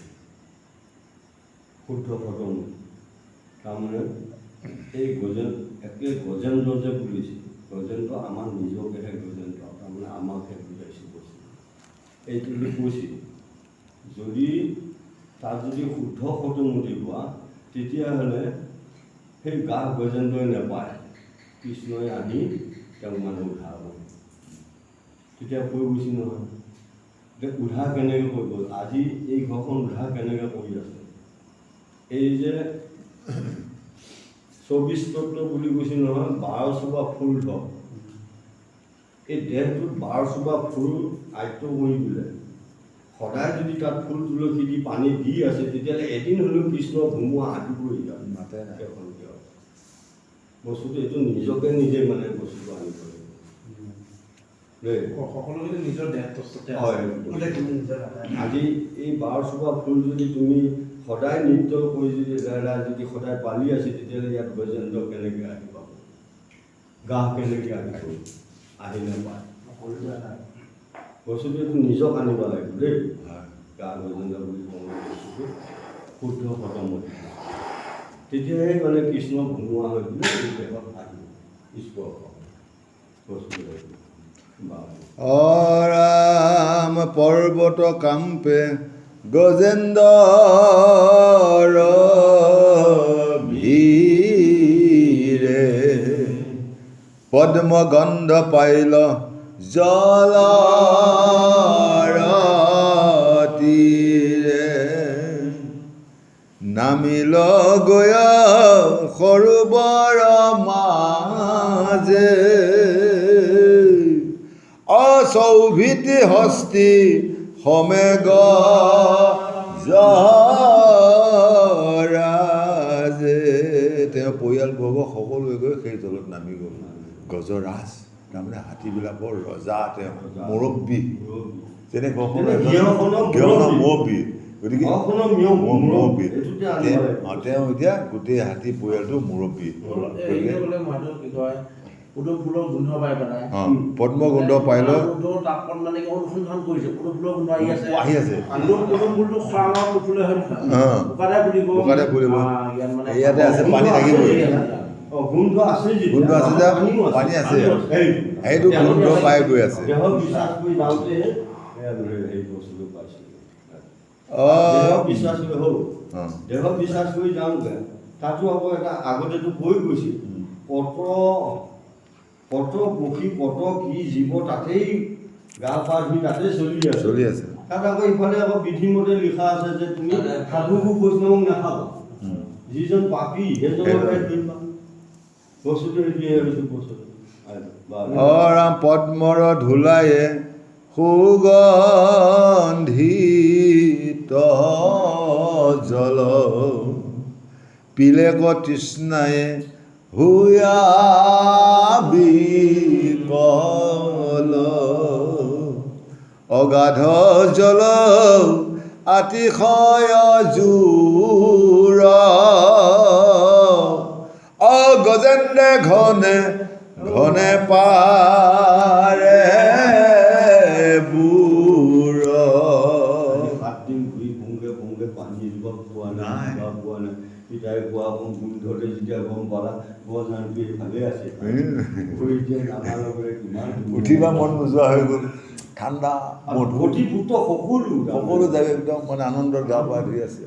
শুদ্ধ খতম। তাৰমানে এই গজেন্দ্ৰ যে বুলিছে গজেন্দ্ৰ আমাৰ নিজকেহে গজেন্দ্ৰ তাৰমানে আমাকহে বুজাইছে বস্তু এইটো বুলি কৈছে। যদি তাত যদি শুদ্ধ খতমতি হোৱা তেতিয়াহ'লে সেই গা গজেন্দ্ৰই নাপায়, কৃষ্ণই আনি তেওঁক মানে উদ্ধাৰ কৰে। তেতিয়া কৈ গৈছে নহয় যে উদ্ধাৰ কেনেকৈ কৰিব, আজি এই ঘৰখন উদ্ধাৰ কেনেকৈ কৰি আছে। এই যে 24 তত্ত্ব বুলি কৈছে নহয় 12 চোবা ফুল ধৰ, এই দেহটোত 12 চোবা ফুল আয়ত্ব কৰি দিলে সদায় যদি তাত ফুল তুলসী দি পানী দি আছে তেতিয়াহ'লে এদিন হ'লেও কৃষ্ণ ধুমুহা আহিবই ইয়াত মাতে এখন কিয় বস্তুটো এইটো নিজকে নিজে মানে বস্তুটো আনিব লাগিব। আজি এই 12 চোবা ফুল যদি তুমি সদায় নৃত্য কৰি যদি যদি সদায় পালি আছে তেতিয়াহ'লে ইয়াত গজেন্দ্ৰ কেনেকৈ আহি পাব, গা কেনেকৈ আহি নাপায়। বস্তুটো এইটো নিজক আনিব লাগিব দেই। গা গজেন্দ্ৰ বুলি কওঁ বস্তুটো শুদ্ধ খতমতি তেতিয়াহে মানে কৃষ্ণ ভঙোৱা হৈ পেলাই এই দেহত আহিব স্পৰ্শ বস্তুটো। ৰাম পৰ্বত কাম্পে গজেন্দ্ৰ ভিৰে পদ্ম গন্ধ পাইল জলতীৰে নামিল গৈ সৰোবৰ মাজে অচৌভিতি হস্তি সমেগ ৰাজে তেওঁ পৰিয়ালবৰ্গ সকলোৱে গৈ সেই জলত নামি গ'ল। গজৰাজ তাৰমানে হাতীবিলাকৰ ৰজা, তেওঁ মুৰব্বী, যেনে ঘৰখনৰ মুৰব্বী, গতিকে মুৰব্বী তেওঁ এতিয়া গোটেই হাতী পৰিয়ালটো মুৰব্বী। পদ্ম গোন্ধ পাই লৈ আহি আছে ইয়াতে আছে পানী থাকিবই। গোন্ধ আছে যেতিয়া গোন্ধ আছে যে পানী আছে সেইটো গোন্ধ পাই গৈ আছে দেহ বিশ্বাস কৰি যাওঁতে সেই বস্তুটো পাইছিলোঁ অঁ বিশ্বাস কৰি হওক দেহ বিশ্বাস কৰি যাওঁতে তাতো আকৌ এটা আগতেতো কৈ গৈছিল পত্ৰ পক্ষী কি জীৱ তাতেই গা পা ধুই তাতে চলি আছে তাত আকৌ ইফালে আকৌ বিধিমতে লিখা আছে যে তুমি সাধুকো বৈষ্ণৱক নাখাবা যিজন পাপী সেইজনকে দিবা বস্তুটো এতিয়াই হৈছে বস্তুটো ৰাম পদ্মৰ ধূলায়ে সুগন্ধিত জল পিলেক তৃষ্ণায়ে হুয়া বিকল অগাধ জল আতিশয় জোৰ গজেন্দ্ৰে ঘনে ঘনে পাৰে বুৰ 7 দিন ঘূৰি পংগে পানী এজোপা পোৱা নাই পিতাই কোৱা গোন্ধতে যেতিয়া গম পালা বজানটো ভালে আছে উঠিবা মন নোযোৱা হৈ গ'ল ঠাণ্ডা প্ৰতিপুত সকলো জেগা একদম মানে আনন্দত গা পা ধুই আছে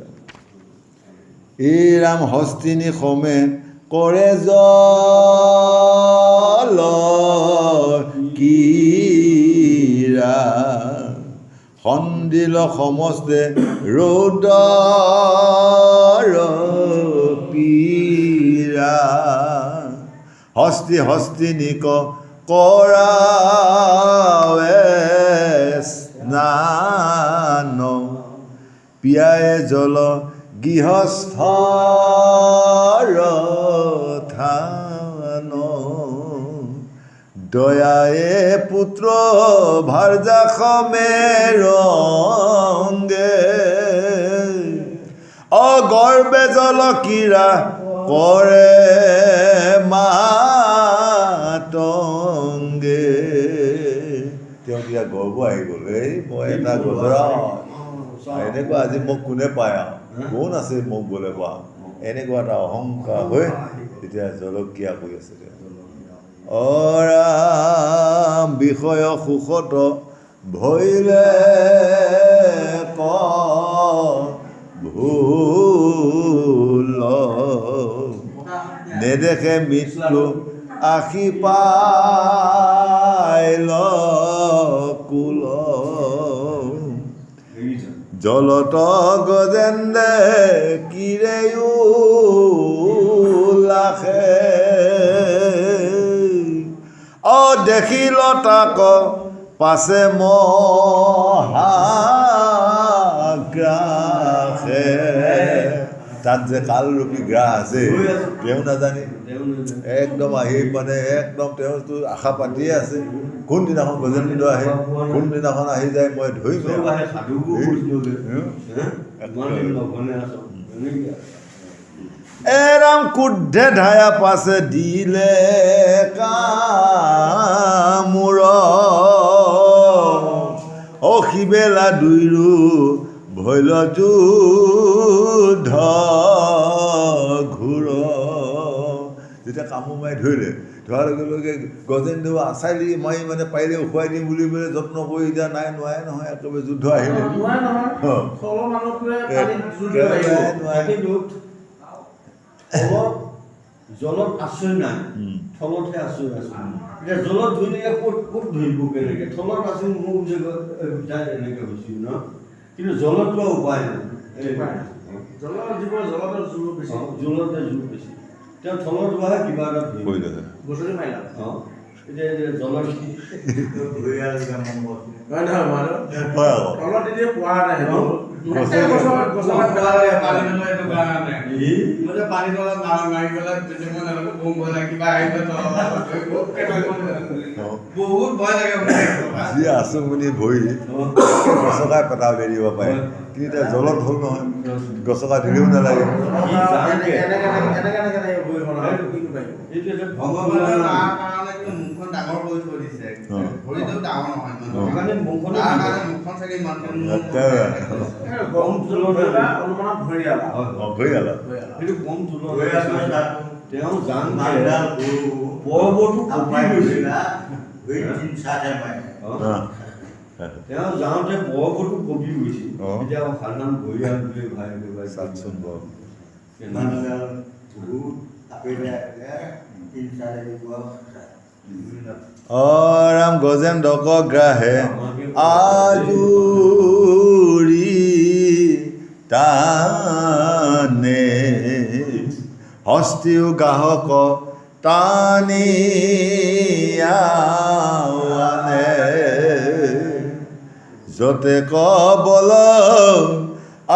এই ৰাম হস্তিনী সমে কৰে জল কীৰা সন্দিল সমস্তে ৰৌদৰ পীৰা হস্তিনীক কৰাৱে স্নান পিয়ায়ে জল গৃহস্থৰ থান দয়ায়ে পুত্ৰ ভাৰ্যাসমে ৰংগে অগৰ্বে জল কীৰা কৰে মাতংগে তেওঁ কিবা গৰ্ব আহি গ'ল এই মই এটা গজৰা এনেকুৱা আজি মোক কোনে পায় কোন আছে মোক গ'লে পাওঁ এনেকুৱা এটা অহংকাৰ হৈ তেতিয়া জলকীয়া কৈ আছে ৰাম বিষয় সুখত ভৈলে ভুল নেদেখে মৃত্যু আশী পাইল কুল জলত গজেন্দ্ৰে কিৰেয়ো লাখে দেখিল তাক পাছে মহাগ্ৰাসে তাত যে কালৰূপী গ্ৰাস আছে তেওঁ নাজানে একদম আহি মানে একদম তেওঁতো আশা পাতিয়ে আছে কোনদিনাখন গজেন্দ্ৰ আহে কোনদিনাখন আহি যায় মই ধৰিম এৰাম কুদ্ধে ধায়া পাছে দিলে কামোৰ অসিবেলা দুইৰো ভৈল যুদ্ধ ঘূৰ যেতিয়া কামোৰ মাৰি ধৰিলে ধৰাৰ লগে লগে গজেন্দ্ৰ আচাৰি মাৰি মানে পাৰিলে উখুৱাই দিম বুলি পেলাই যত্ন কৰি এতিয়া নাই নোৱাৰে নহয় একেবাৰে যুদ্ধ আহিলে জলত আশ্ৰয় নাই থলতহে আশ্ৰয় আছে এতিয়া জলত ধৰিলে ক'ত ধৰিব কেনেকৈ থলত আছে মোক যায় এনেকৈ হৈছিল ন কিন্তু জলত লোৱা উপায় নাই জলতে জোৰ বেছি তেওঁ থলত লোৱাহে কিবা এটা এতিয়া জলত পানী তলত মাৰি পেলাই বহুত ভয় লাগে যি আছো বুলি ভৰি গছকাই পেটা উলিয়াই দিব পাৰে কিন্তু এতিয়া জলত হ'ল নহয় গছকা দিলেও নালাগে ভগৱানৰ কাৰণে মুখখন ডাঙৰ কৰি থৈ দিছে ভৰিটো ডাঙৰ নহয় মুখখন চাগে কম তুলনা ঘূৰি আলা সেইটো কম তুলনা তেওঁ জানতে মালদাৰ গৰু পৰ্বতো আমাৰ কঁপি গৈছিল। দিনা এই তিনিচাহে মাৰে তেওঁ যাওঁতে পৰ্বতো কঁপি গৈছিল। অঁ। এতিয়া সাধাৰণ বৰিয়ালটোৱে ভাই ভাই চাওকচোন বাৰু মালদাৰ গৰু আপেলে তিনিচা লাগিব ৰাম গজেন্দ্ৰক গ্ৰাহে আজুৰি টানে হস্তিও গ্ৰাহক টানি আনে যতে কবল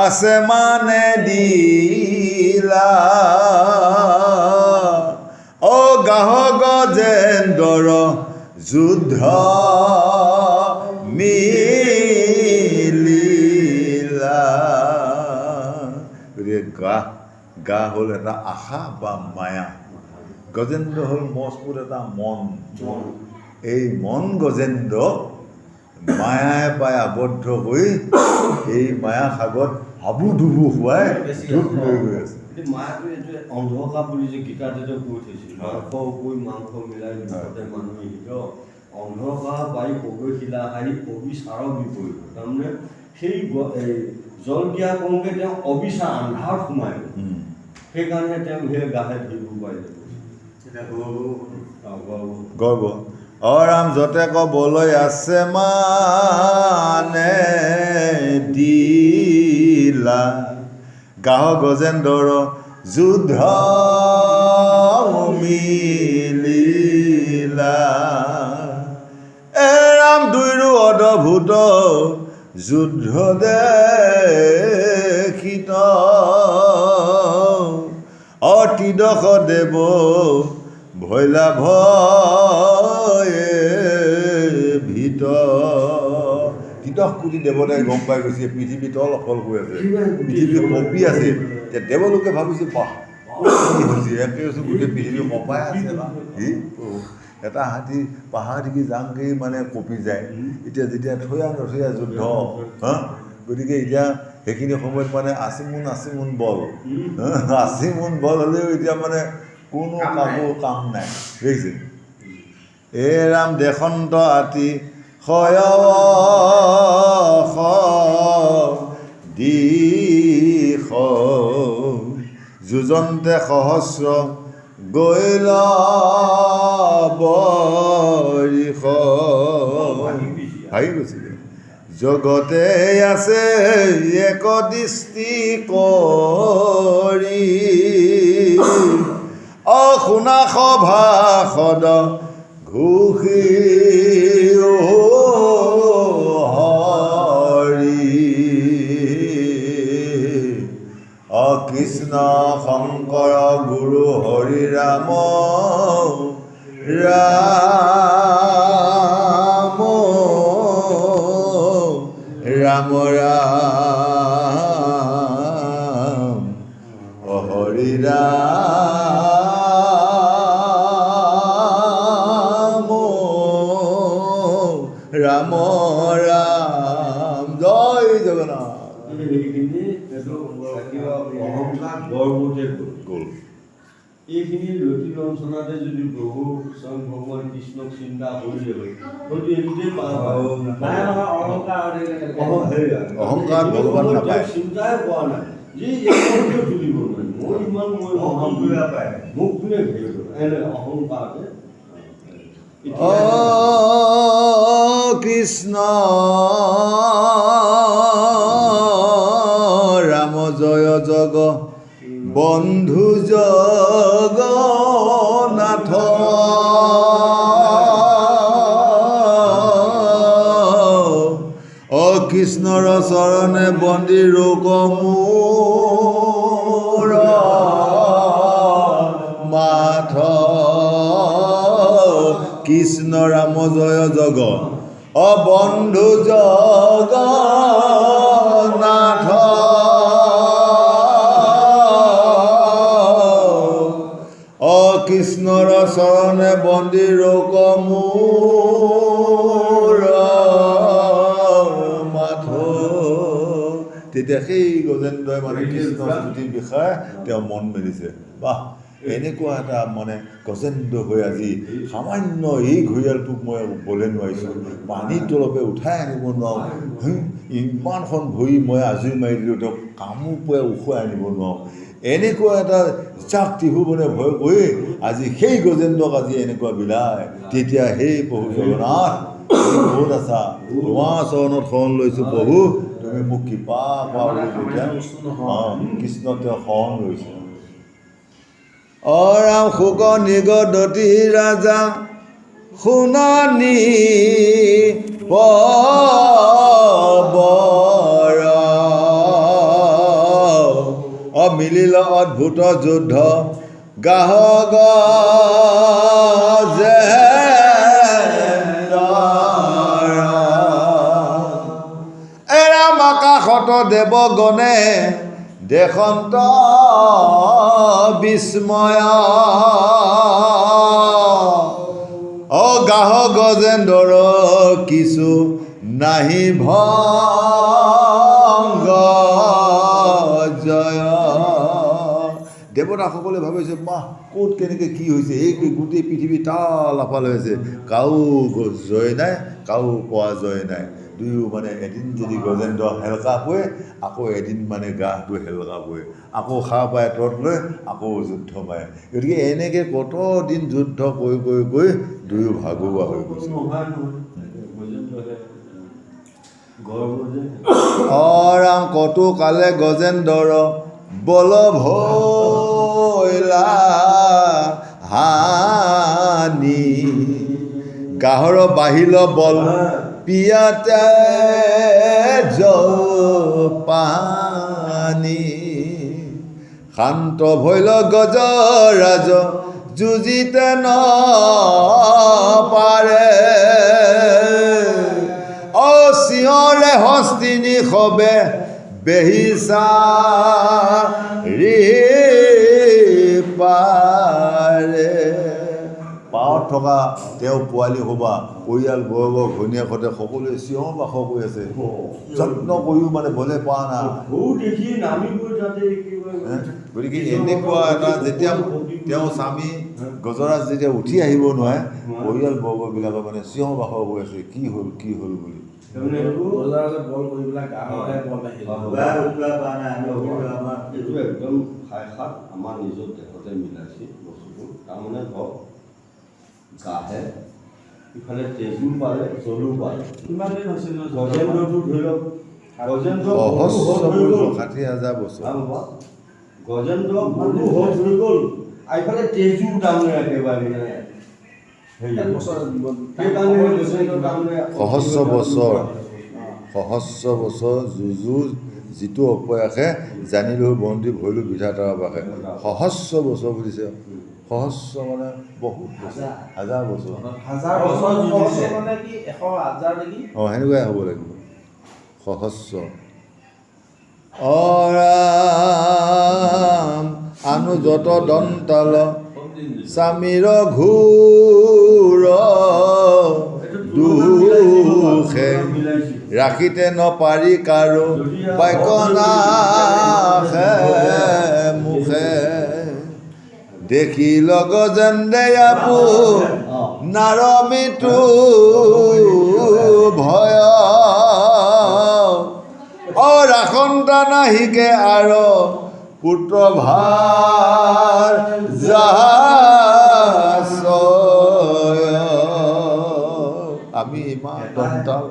আছে মানে দিলা অ গাহ গজেন্দ্ৰ যুদ্ধ মিলিলা গতিকে গা হ'ল এটা আশা বা মায়া গজেন্দ্ৰ হ'ল মজবুত এটা মন এই মন গজেন্দ্ৰক মায়াই পাই আবদ্ধ হৈ এই মায়া সাগৰত হাবুডুবু হোৱাই ডুব লৈ গৈ আছে মায়াটো এইটো অন্ধকাৰ বুলি যে গীতাতে যে কৈ থৈছিল মাংস কৈ মাংস মিলাই দুখতে মানুহে হিত অন্ধকাৰ পাই প্ৰৱেশিলা হাৰি অবিচাৰক বিপৰীত তাৰমানে সেই জল দিয়া কওঁতে তেওঁ অবিচাৰ আন্ধাৰত সোমাই গ'ল সেইকাৰণে তেওঁ সেই গাহে ধৰিব পাৰিলে গৰ্ব ৰাম যতে কবলৈ আছে মানে দিলা গাহ গজেন্দ্ৰ যুদ্ধ মিলিলা ৰাম দুইৰো অদ্ভুত যুদ্ধ দেখিত অতিদশ দেৱ ভৈলা ভয়ে ভিত তিতস কোটি দেৱতাই গম পাই গৈছে পৃথিৱী তল অকল হৈ আছে পৃথিৱী কঁপি আছে এতিয়া দেৱলোকে ভাবিছে বাহ কি হৈছে একে গোটেই পৃথিৱী কঁপাই আছে না এটা হাতী পাহাৰ দেখি জাংকেই মানে কঁপি যায় এতিয়া যেতিয়া থৈয়া নথৈয়া যুদ্ধ গতিকে এতিয়া সেইখিনি সময়ত মানে ৮০ মোন বল ৮০ মোন বল হ'লেও এতিয়া মানে কোনো কাম নাই দেখিছে এ ৰাম দেশন্ত আতি শয় দিশ যুজন্তে সহস্ৰ গৈল বৰিষ ভাগি গৈছিলে জগতে আছে এক দৃষ্টি কৰি অশুনা সভাসদ ঘোষী হৰি কৃষ্ণ শংকৰ গুৰু হৰি ৰাম ৰাম ৰাম ৰাম হৰি ৰাম ৰাম ৰাম জয় জগন্নাথ অহংকাৰ গৰ্বতে গ'ল এইখিনি লতি লঞ্চনাতে যদি প্ৰভু স্বয়ং ভগৱান কৃষ্ণক চিন্তা কৰিলে হয়তো এইটোতেই অহংকাৰ ভগৱান নাপায় চিন্তাই পোৱা নাই যে তুলিব নোৱাৰি মই ইমান মই মহান পায় মোক কোনে ঘেৰিব এনে অহংকাৰতে কৃষ্ণ ৰাম জয় জগ বন্ধু জগন্নাথ কৃষ্ণৰ চৰণে বন্দী ৰোগ মোৰ মাথ কৃষ্ণ ৰাম জয় জগ বন্ধু জগন্নাথ কৃষ্ণৰ চৰণে বন্দী ৰোগ মোৰ মাথ তেতিয়া সেই গজেন্দ্ৰই মানে কৃষ্ণ স্তুতিৰ বিষয়ে তেওঁ মন মেলিছে বাহ এনেকুৱা এটা মানে গজেন্দ্ৰ হৈ আজি সামান্য এই ঘৰিয়ালটোক মই বলে নোৱাৰিছোঁ, পানীৰ তলপে উঠাই আনিব নোৱাৰোঁ, ইমানখন ভৰি মই আজৰি মাৰি দিলোঁ, তেওঁক কামো পুৱাই উখুৱাই আনিব নোৱাৰোঁ। এনেকুৱা এটা জাক ত্ৰিভুৱনে ভয় কৰি আজি সেই গজেন্দ্ৰক আজি এনেকুৱা বিলাই। তেতিয়া সেই প্ৰভু জগন্নাথ ক'ত আছা, তোমাৰ চৰণত শৰণ লৈছোঁ প্ৰভু, তুমি মোক কৃপা কৰা বুলি তেতিয়া কৃষ্ণ তেওঁ শৰণ লৈছে। ৰাম শুক নিগদতি ৰাজা শুনানি পবৰ মিলিল অদ্ভুত যুদ্ধ গাহ গজে এৰাম আকাশত দেৱগণে দেশন্ত বিস্ময় গাহ গজেন্দ্ৰৰ কিছু নাহি ভংগ জয়। দেৱতাসকলে ভাবিছে মাহ ক'ত কেনেকৈ কি হৈছে, এই গোটেই পৃথিৱী তাল আপাল হৈছে, কাৰো জয় নাই, কাৰো পৰাজয় নাই। দুয়ো মানে এদিন যদি গজেন্দ্ৰ হেলকা পৰে, আকৌ এদিন মানে গাটো হেলকা পৰে, আকৌ সাৰ পায় তত লৈ আকৌ যুদ্ধ মাৰে। গতিকে এনেকৈ কত দিন যুদ্ধ কৰি কৰি কৰি দুয়ো ভাগৰুৱা হৈ গৈছে। ৰাম কতো কালে গজেন্দ্ৰৰ বল ভৈলা হানি গাহৰ বাহিল বল পিয়াতে পানী শান্ত ভৈল গজৰাজ যুঁজিতে ন পাৰে চিঞৰে হস্তিনী সবে বেহিচা ৰি পাৰে। পাৰত থকা তেওঁ পোৱালি সবা পৰিয়াল বৰ্গ ঘৈণীয়েকহঁতে সকলোৱে চিঞৰ বাখৰ কৰি আছে, যত্ন কৰিও মানে বলে পোৱা নাই। গতিকে এনেকুৱা এটা যেতিয়া তেওঁ স্বামী গজৰাজ যেতিয়া উঠি আহিব নোৱাৰে, পৰিয়াল বৰ্গবিলাকৰ মানে চিঞৰ বাখৰ কৰি আছে, কি হ'ল কি হ'ল বুলি। একদম খাই খাত আমাৰ নিজৰ দেহতে মিলাইছে বস্তুবোৰ। তাৰমানে ধৰক গাহে ইফালে তেজো পাৰে জলো পাৰে। গজেন্দ্ৰটো ধৰি লওক, গজেন্দ্ৰ 60,000 বছৰ গজেন্দ্ৰ বহু হৈ গ'ল, এইফালে তেজো তাৰমানে একেবাৰে মানে সহস্ৰ বছৰ যুঁজু যিটো অপয়াসে জানিলোঁ বন্দী ভৰিলোঁ বিধাতাৰ বাসে। সহস্ৰ বছৰ বুলিছে, সহস্ৰ মানে বহুত বছৰ, হাজাৰ বছৰ। সেনেকুৱাই হ'ব লাগিব সহস্ৰ। ৰাম অনুযত দন্তাল স্বামীৰ ঘূৰ দুখে ৰাখিতে নপাৰি কাৰো বাক্যনাশে মুখে দেখিল গজেন্দ্ৰে আপু নাৰ মৃত্যু ভয় ৰাখন্তা নাহিকে আৰু পুত্ৰ ভাৰ আমি ইমান দন্তাল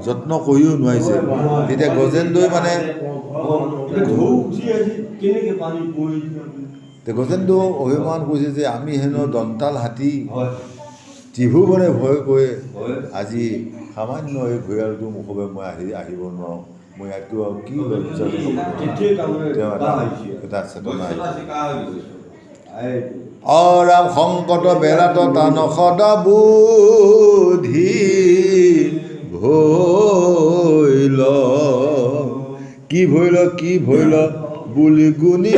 যত্ন কৰিও নোৱাৰিছে। তেতিয়া গজেন্দ্ৰই মানে গজেন্দ্ৰ অভিমান কৰিছে যে আমি হেনো দন্তাল হাতী ত্ৰিভুৱনে ভয় কৰে, আজি সামান্য এই ঘৰিয়ালটো মুখবে মই আহিব নোৱাৰোঁ, মই ইয়াতকৈ আৰু কি লজ্জা। তেওঁ এটা চেতনা ৰাম সংকট বেলাত টান সদা বুদ্ধি ভৈল কি ভৈল বুলি গুণি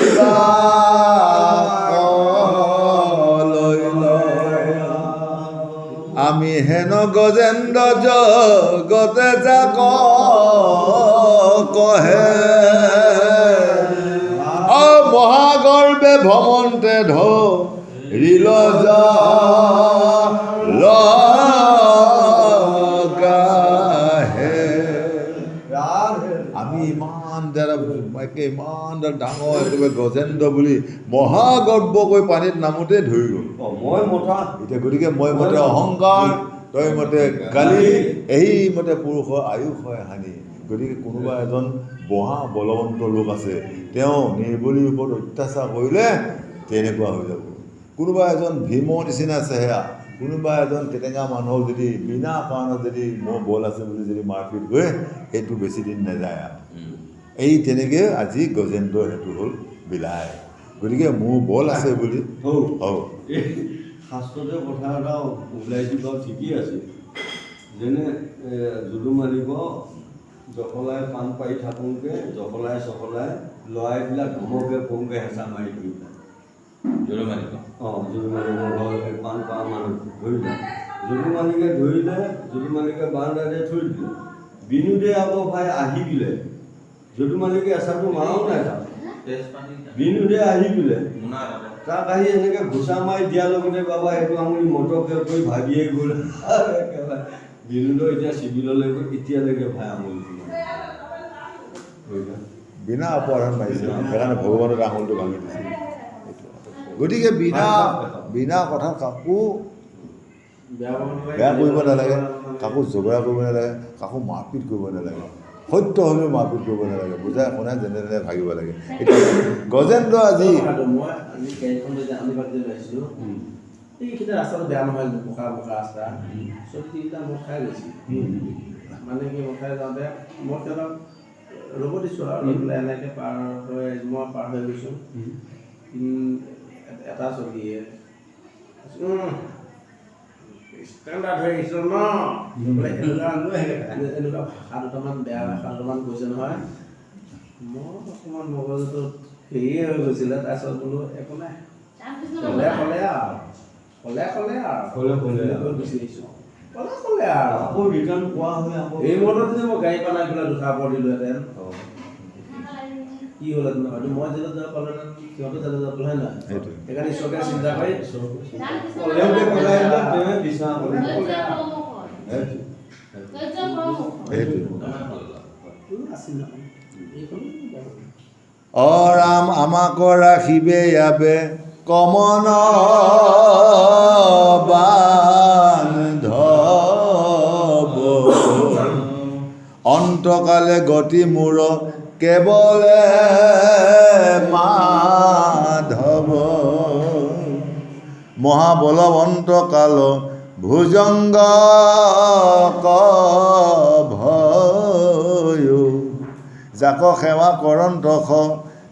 আমি হেন গজেন্দ্ৰ জগতে যাক কহে মহাগৰ্বে ভ্ৰমন্তে ধৰিল লগাহে আমি ইমান ডাঙৰ একেবাৰে গজেন্দ্ৰ বুলি মহাগৰ্ব কৰি পানীত নামোতে ধৰি গ'ল মই মথা এতিয়া গতিকে মই মতে অহংকাৰ তই মতে গালি এই মতে পুৰুষৰ আয়ুস হয় হানি গতিকে কোনোবা এজন বহা বলৱন্ত লোক আছে তেওঁ নিৰ্বলীৰ ওপৰত অত্যাচাৰ কৰিলে তেনেকুৱা হৈ যাব কোনোবা এজন ভীমৰ নিচিনা চেহেৰা কোনোবা এজন কেটেঙা মানুহক যদি বিনা কাৰণত যদি মোৰ বল আছে বুলি যদি মাৰপিট কৰে সেইটো বেছি দিন নাযায় আৰু এই তেনেকৈ আজি গজেন্দ্ৰ সেইটো হ'ল বিলাই গতিকে মোৰ বল আছে বুলি এই শাস্ত্ৰতে কথা এটা ওলাইছিল বাৰু ঠিকেই আছে যেনে যদু মালিকক জখলাই পাণ পাৰি থাকোঁতে জখলাই চখলাই ল'ৰাবিলাক ধমকে পমকে হেঁচা মাৰি ধৰিলে যদু মালিকক যদু মালিকৰ পাণ পোৱা মানুহ ধৰিলে যদু মালিকে ধৰিলে যদু মালিকে বাৰাণ্ডাতে থৈ দিলে বিনোদে আকৌ ভাই আহি দিলে যদু মালিকে এচাটো মাৰাও নাই তাক বিনোদে আহি দিলে তাক আহি এনেকৈ ঘোচা মাৰি দিয়াৰ লগতে বাবা এইটো আমি মটকে কৰি ভাগিয়ে গ'ল একেবাৰে বিনোদৰ এতিয়া চিভিললৈ গৈ এতিয়ালৈকে ভাই আমোল বিনা অপৰাধ মাৰিছে সেইকাৰণে ভগৱানৰ আঙুলটো ভাঙি দিছে গতিকে বিনা কথা কাকো বেয়া কৰিব নালাগে কাকো জগৰা কৰিব নালাগে কাকো মাৰপিট কৰিব নালাগে সত্য হ'লেও মাৰপিট কৰিব নালাগে বুজাই শুনাই যেনে তেনে ভাগিব লাগে এতিয়া গজেন্দ্ৰ আজি এইকেইটা ৰাস্তাটো বেয়া নহয় বোকা ৰাস্তা চব তিনিটা মই খাই গৈছিল মানে কি মই খাই যাওঁতে মই সিহঁতক ৰ'ব দিছোঁ আৰু ৰৈ পেলাই এনেকৈ মই পাৰ হৈ গৈছোঁ এটা চকীয়ে ষ্টেণ্ডাৰ্ড হৈ আহিছোঁ ন বোলে এনেকুৱা ভাষা দুটামান বেয়া ভাষা দুটামান কৈছে নহয় মই অকণমান মগজুটো হেৰিয়ে হৈ গৈছিলে তাৰপিছত বোলো একো নাই গুচি আহিছোঁ আকৌ ৰিটাৰ্ণ পোৱা হয় আকৌ এই মটত যে মই গাড়ী পানাই পেলাই দুটা পৰ দিলোহেঁতেন কি হ'লহেঁতেন হয়তো মই জেলত যাব পালোহেঁতেন সিহঁতো জেলত যাব পালে হয় নহয় সেইকাৰণে ঈশ্বৰকে চিন্তা কৰি ৰাম আমাক ৰাখিবে ইয়াবে কমন বান্ধৱ অন্তকালে গতি মূৰ কেৱলে মাধৱ মহাবলৱন্ত কাল ভুজংগ ভয় যাক সেৱা কৰন্ত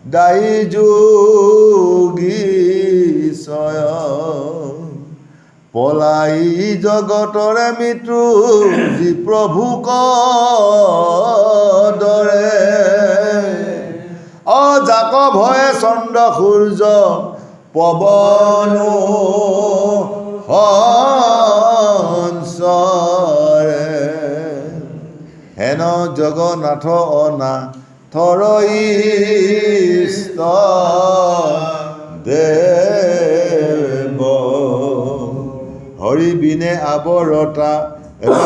দায়ী যোগী চয় পলাই জগতৰে মৃত্যু যি প্ৰভু দৰে যাক ভয়ে চন্দ্ৰ সূৰ্য পৱন সঞ্চৰে হেন জগন্নাথ অনাথৰ ইষ্ট দেৱ হৰি বিনে আৱৰতা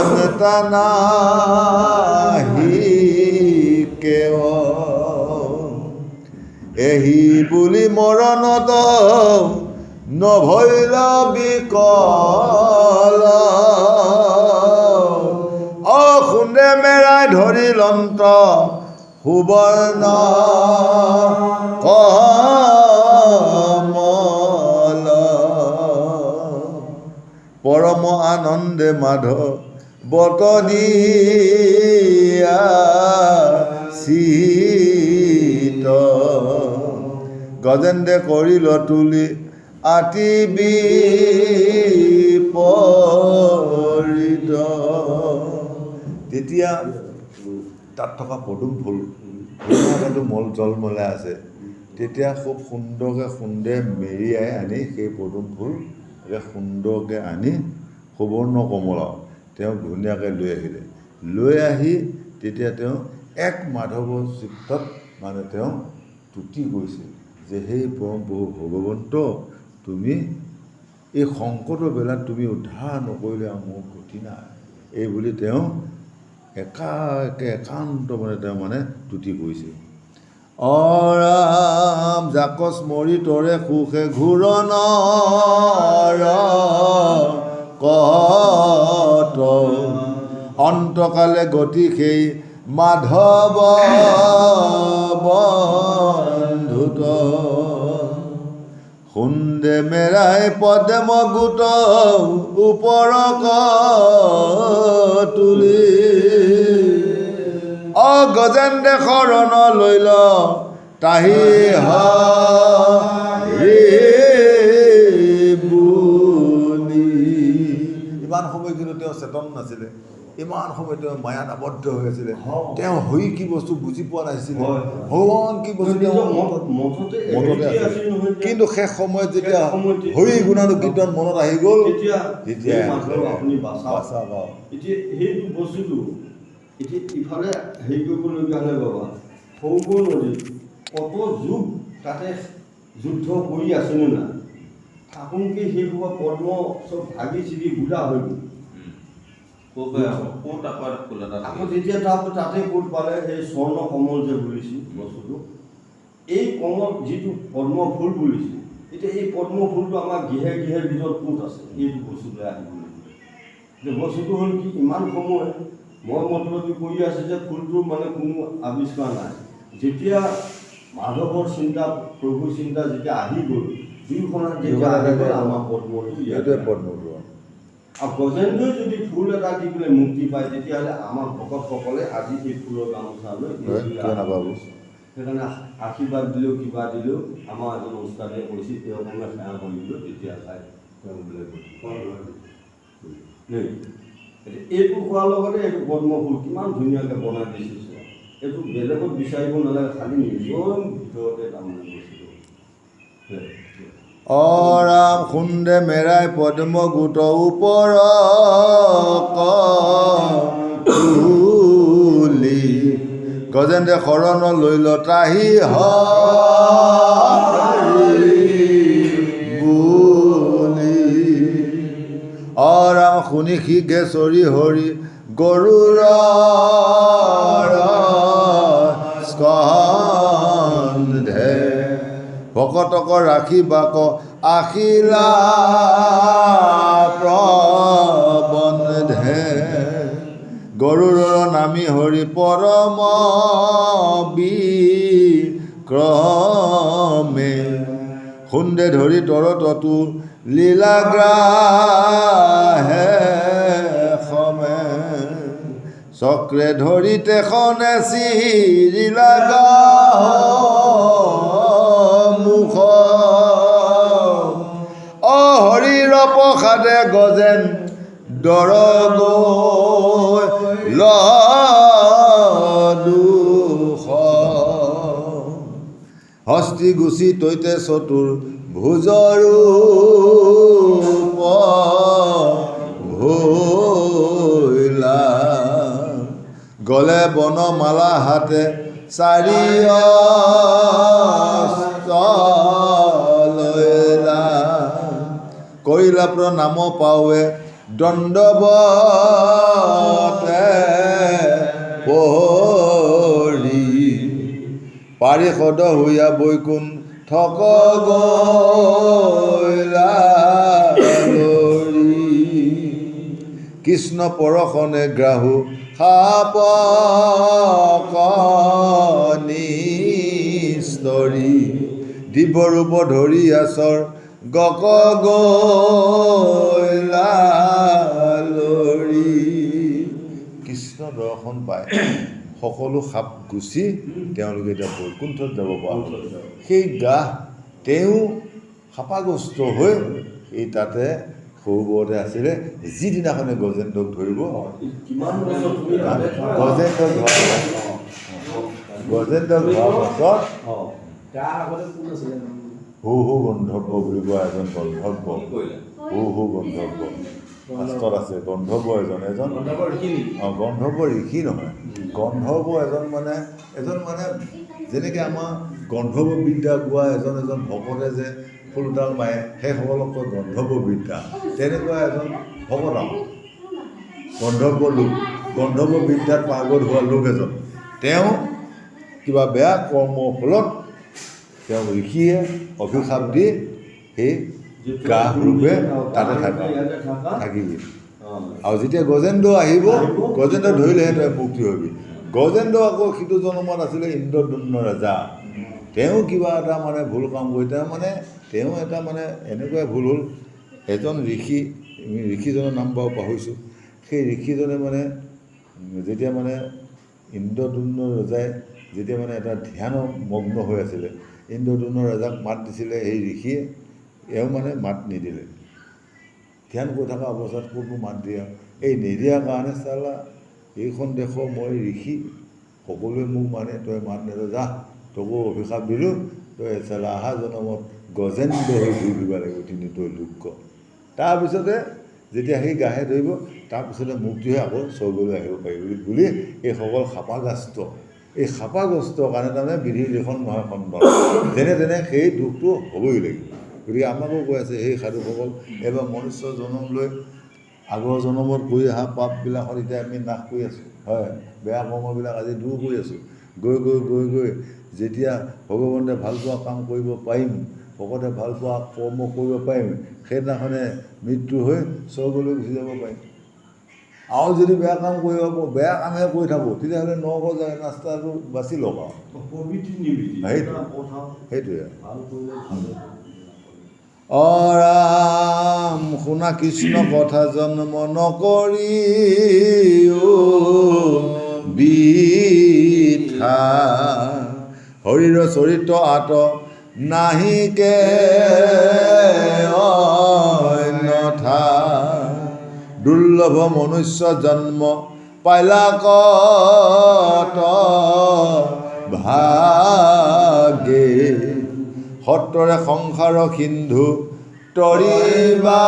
নেতা নাহি কেৱ এহি বুলি মৰণত নভৈল বিকল খুন্দে মেৰাই ধৰিলন্ত সুবৰ্ণ কমল পৰম আনন্দে মাধৱ বতনিয়া শীত গজেন্দ্ৰে কৰিল তুলি আতি বিপৰীত তেতিয়া তাত থকা পদুম ফুল মল জলমলাই আছে তেতিয়া খুব সুন্দৰকৈ সুন্দে মেৰিয়াই আনি সেই পদুম ফুল সুন্দৰকৈ আনি সুবৰ্ণ কমলা তেওঁ ধুনীয়াকৈ লৈ আহিলে। লৈ আহি তেতিয়া তেওঁ এক মাধৱৰ চিত্তত মানে তেওঁ তুতি গৈছিল যে সেই পৰম প্ৰভু ভগৱন্ত তুমি এই সংকটৰ বেলাত তুমি উদ্ধাৰ নকৰিলে মোৰ গতি নাই, এই বুলি তেওঁ একান্ত মানে তেওঁ মানে তুতি কৰিছিল। অৰাম জাক স্মৰি তৰে সুখে ঘূৰণ কত অন্তকালে গতি সেই মাধৱ বন্ধুত সুন্দে মেৰাই পদ্ম গোট ওপৰ তুলি গজেন্দ্ৰে শৰণ লৈল তাহি হৰি বুলি। ইমান সময় কিন্তু তেওঁ চেতন নাছিলে, ইমান সময় তেওঁ মায়াত আবদ্ধ হৈ আছিলে, তেওঁ হৰি কি বস্তু বুজি পোৱা নাছিলে, ভগৱান কি বস্তু তেওঁ মনতে আছিল। কিন্তু শেষ সময়ত যেতিয়া হৰি গুণানুকীৰ্তন মনত আহি গ'ল তেতিয়া আপুনি বাচাব। এতিয়া সেইটো বস্তুটো এতিয়া ইফালে হেৰি কৰিবলগীয়া হ'লে বাবা সৌগৰ নদীত কত যুগ তাতে যুদ্ধ কৰি আছেনে নাই, থাকোঁতে সেই সোপা পদ্ম চব ভাগি ছিগি গোটা হৈ গ'ল। আকৌ তেতিয়া তাতে ক'ত পালে সেই স্বৰ্ণ কমল যে বুলিছিল বস্তুটো, এই কমল যিটো পদ্ম ফুল বুলিছিল, এতিয়া এই পদ্ম ফুলটো আমাৰ গৃহে গৃহে ভিতৰত ক'ত আছে এইটো বস্তুলৈ আহিব লাগিব। এতিয়া বস্তুটো হ'ল কি ইমান সময় মই মতলবী কৰি আছে যে ফুলটোৰ মানে কোনো আৱিষ্কাৰ নাই। যেতিয়া মাধৱৰ চিন্তা প্ৰভুৰ চিন্তা যেতিয়া আহি গ'ল দুয়োখনত যেতিয়া আহি গ'ল আমাৰ পদ্মটো ইয়াতে পদ্মটো। আৰু গজেন্দ্ৰই যদি ফুল এটা দি পেলাই মুক্তি পায় তেতিয়াহ'লে আমাৰ ভকতসকলে আজি এই ফুলৰ গামোচা লৈ সেইকাৰণে আশীৰ্বাদ দিলেও কিবা দিলেও আমাৰ এজন উস্তাদে কৈছিল তেওঁ মানে সেৱা কৰিবলৈ তেতিয়া চাই তেওঁ বোলে এইটো খোৱাৰ লগতে এইটো পদ্ম ফুল কিমান ধুনীয়াকৈ বনাই দিছে, এইটো বেলেগত বিচাৰিব নালাগে, খালি নিজৰ ভিতৰতে তাৰমানে বস্তুটো। অৰাম সুন্দে মেৰাই পদ্ম গোট ওপৰ তুলি গজেন্দ্ৰে শৰণ লৈল তাহি হৰি বুলি। অৰাম শুনি সিগেশ্বৰী হৰি গৰুৰ স্কন্ধে ভকতক ৰাখি বাক আশিলা প্ৰবন্ধে গৰুৰ নামি হৰি পৰম বিক্ৰমে সুন্দে ধৰি তৰতু লীলাগ্ৰাহে সমে চক্ৰে ধৰি তেখনে চিৰিলাগ মুখ হৰিৰ প্ৰসাদে গজেন দৰ দুখ হস্তি গুচি তৈতে চতুৰ ভোজৰো ভৈলা গলে বনমালা হাতে চাৰিয়লা কৰিলা প্ৰণাম পাৱে দণ্ডৱতে পৰি পাৰিষদ হৈয়া বৈকুণ্ঠ গলা কৃষ্ণ পৰশনে গ্ৰাহু সাপকনিস্তৰি দিব্যৰূপ ধৰি আচৰ গক গলালৰি। কৃষ্ণ দৰ্শন পায় সকলো সাপ গুচি তেওঁলোকে এতিয়া বৈকুণ্ঠত যাব পৰা হ'ল। সেই দাহ তেওঁ সাপাগ্ৰস্ত হৈ এই তাতে সৰুবৰতে আছিলে। যিদিনাখনে গজেন্দ্ৰক ধৰিব গজেন্দ্ৰক ধৰাৰ পাছত হৌ হৌ গন্ধৰ্ব বুলি কোৱা এজন গন্ধৰ্ব, হৌ হৌ গন্ধৰ্ব শাস্ত্ৰত আছে গন্ধৰ্ব এজন গন্ধৰ্ব ঋষি নেকি? গন্ধৰ্ব ঋষি নহয়, গন্ধৰ্ব এজন মানে যেনেকৈ আমাৰ গন্ধৰ্ব বিদ্যা গোৱা এজন ভকতে যে ফুলডাল মাৰে সেইসকলক কয় গন্ধৰ্ব বিদ্যা, তেনেকুৱা এজন ভকত আমাৰ গন্ধৰ্ব লোক, গন্ধৰ্ব বিদ্যাত পাৰ্গত হোৱা লোক এজন। তেওঁ কিবা বেয়া কৰ্মৰ ফলত তেওঁ ঋষিয়ে অভিশাপ দি সেই গাহ ৰূপে তাতে থাকিবি। আৰু যেতিয়া গজেন্দ্ৰ আহিব, গজেন্দ্ৰ ধৰিলেহে তই মুক্তি হবি। গজেন্দ্ৰ আকৌ সিটো জন্মত আছিলে ইন্দ্ৰদুম্ন ৰজা। তেওঁ কিবা এটা মানে ভুল কাম কৰি তেওঁ এটা এনেকুৱাই ভুল হ'ল, এজন ঋষিজনৰ নাম বাৰু পাহৰিছোঁ, সেই ঋষিজনে যেতিয়া ইন্দ্ৰদুম্ন ৰজাই যেতিয়া এটা ধ্যানৰ মগ্ন হৈ আছিলে, ইন্দ্ৰদুম্ন ৰজাক মাত দিছিলে, সেই ঋষিয়ে এওঁ মাত নিদিলে। ধ্যান কৰি থকা অৱস্থাত ক'তনো মাত দিয়া, এই নিদিয়াৰ কাৰণে চালা এইখন দেশৰ মই ঋষি, সকলোৱে মোক তই মাত নিদিয়, যা তোকো অভিশাপ দিলোঁ, তই চালা অহা জন্মত গজেন্দ্ৰ হৈ ঘূৰি ফুৰিব লাগিব তিনিটো লোক। তাৰপিছতে যেতিয়া সেই গাহে ধৰিব, তাৰপিছতে মুক্তি হৈ আকৌ স্বৰ্গলৈ আহিব পাৰিব বুলি এই সকল শাপাগ্ৰস্তৰ কাৰণে বিধি লিখন নহয় খণ্ডন, যেনে তেনে সেই দুখটো হ'বই লাগিব। গতিকে আমাকো কৈ আছে, সেই সাধুসকল এইবাৰ মনুষ্য জন্ম লৈ আগৰ জন্মত কৰি অহা পাপবিলাকত এতিয়া আমি নাশ কৰি আছোঁ, হয়, বেয়া কৰ্মবিলাক আজি দূৰ কৰি আছোঁ। গৈ গৈ গৈ গৈ যেতিয়া ভগৱন্তে ভালপোৱা কাম কৰিব পাৰিম, ভকতে ভালপোৱা কৰ্ম কৰিব পাৰিম, সেইদিনাখনে মৃত্যু হৈ স্বৰ্গলৈ গুচি যাব পাৰিম। আৰু যদি বেয়া কাম বেয়া কামহে কৰি থাকোঁ, তেতিয়াহ'লে নৰকৰ যায় ৰাস্তাটো বাছি লওক আৰু সেইটোৱে। ৰাম শুনা কৃষ্ণ কথা জন্ম নকৰি বৃথা, হৰিৰ চৰিত্ৰ আত নাহিকে অন্যথা, দুৰ্লভ মনুষ্য জন্ম পাইলা কত ভাগে, সত্ৰৰে সংসাৰ সিন্ধু তৰিবা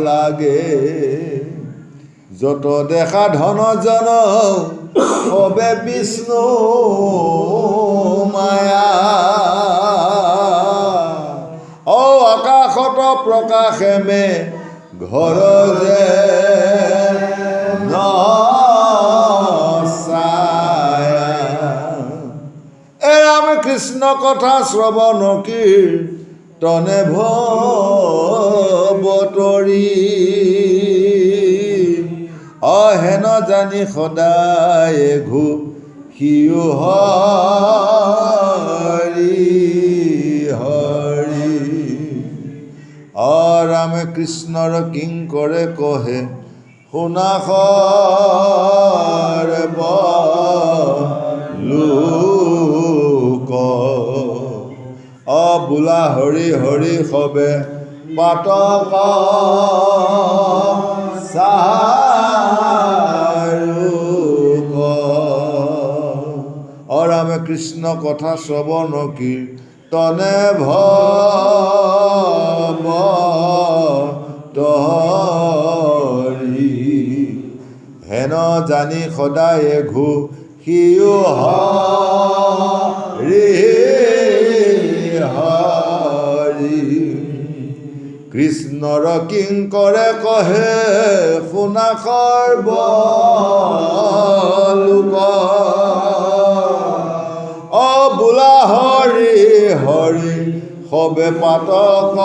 লাগে, যত দেখা ধন জন সবে বিষ্ণু মায়া, আকাশত প্ৰকাশে মে ঘৰ যে কৃষ্ণ কথা শ্ৰৱণ কীৰ্তনে ভৱতৰি, অহেন জানি সদায় ঘূ সিও হৰি হৰি। ৰামে কৃষ্ণৰ কিংকৰে কহে শুনাখৰ লোক, বোলা হৰি হৰি সবে পাতক চাৰুক, ৰামে কৃষ্ণ কথা শ্ৰৱণ কীৰ্তনে ভৱতৰি, হেন জানি সদায় ঘূ সিও হৰি হৰি। কৃষ্ণৰ কিংকৰে কহে শুনা সৰ্বলোক, বোলা হৰি হৰি সবে পাতক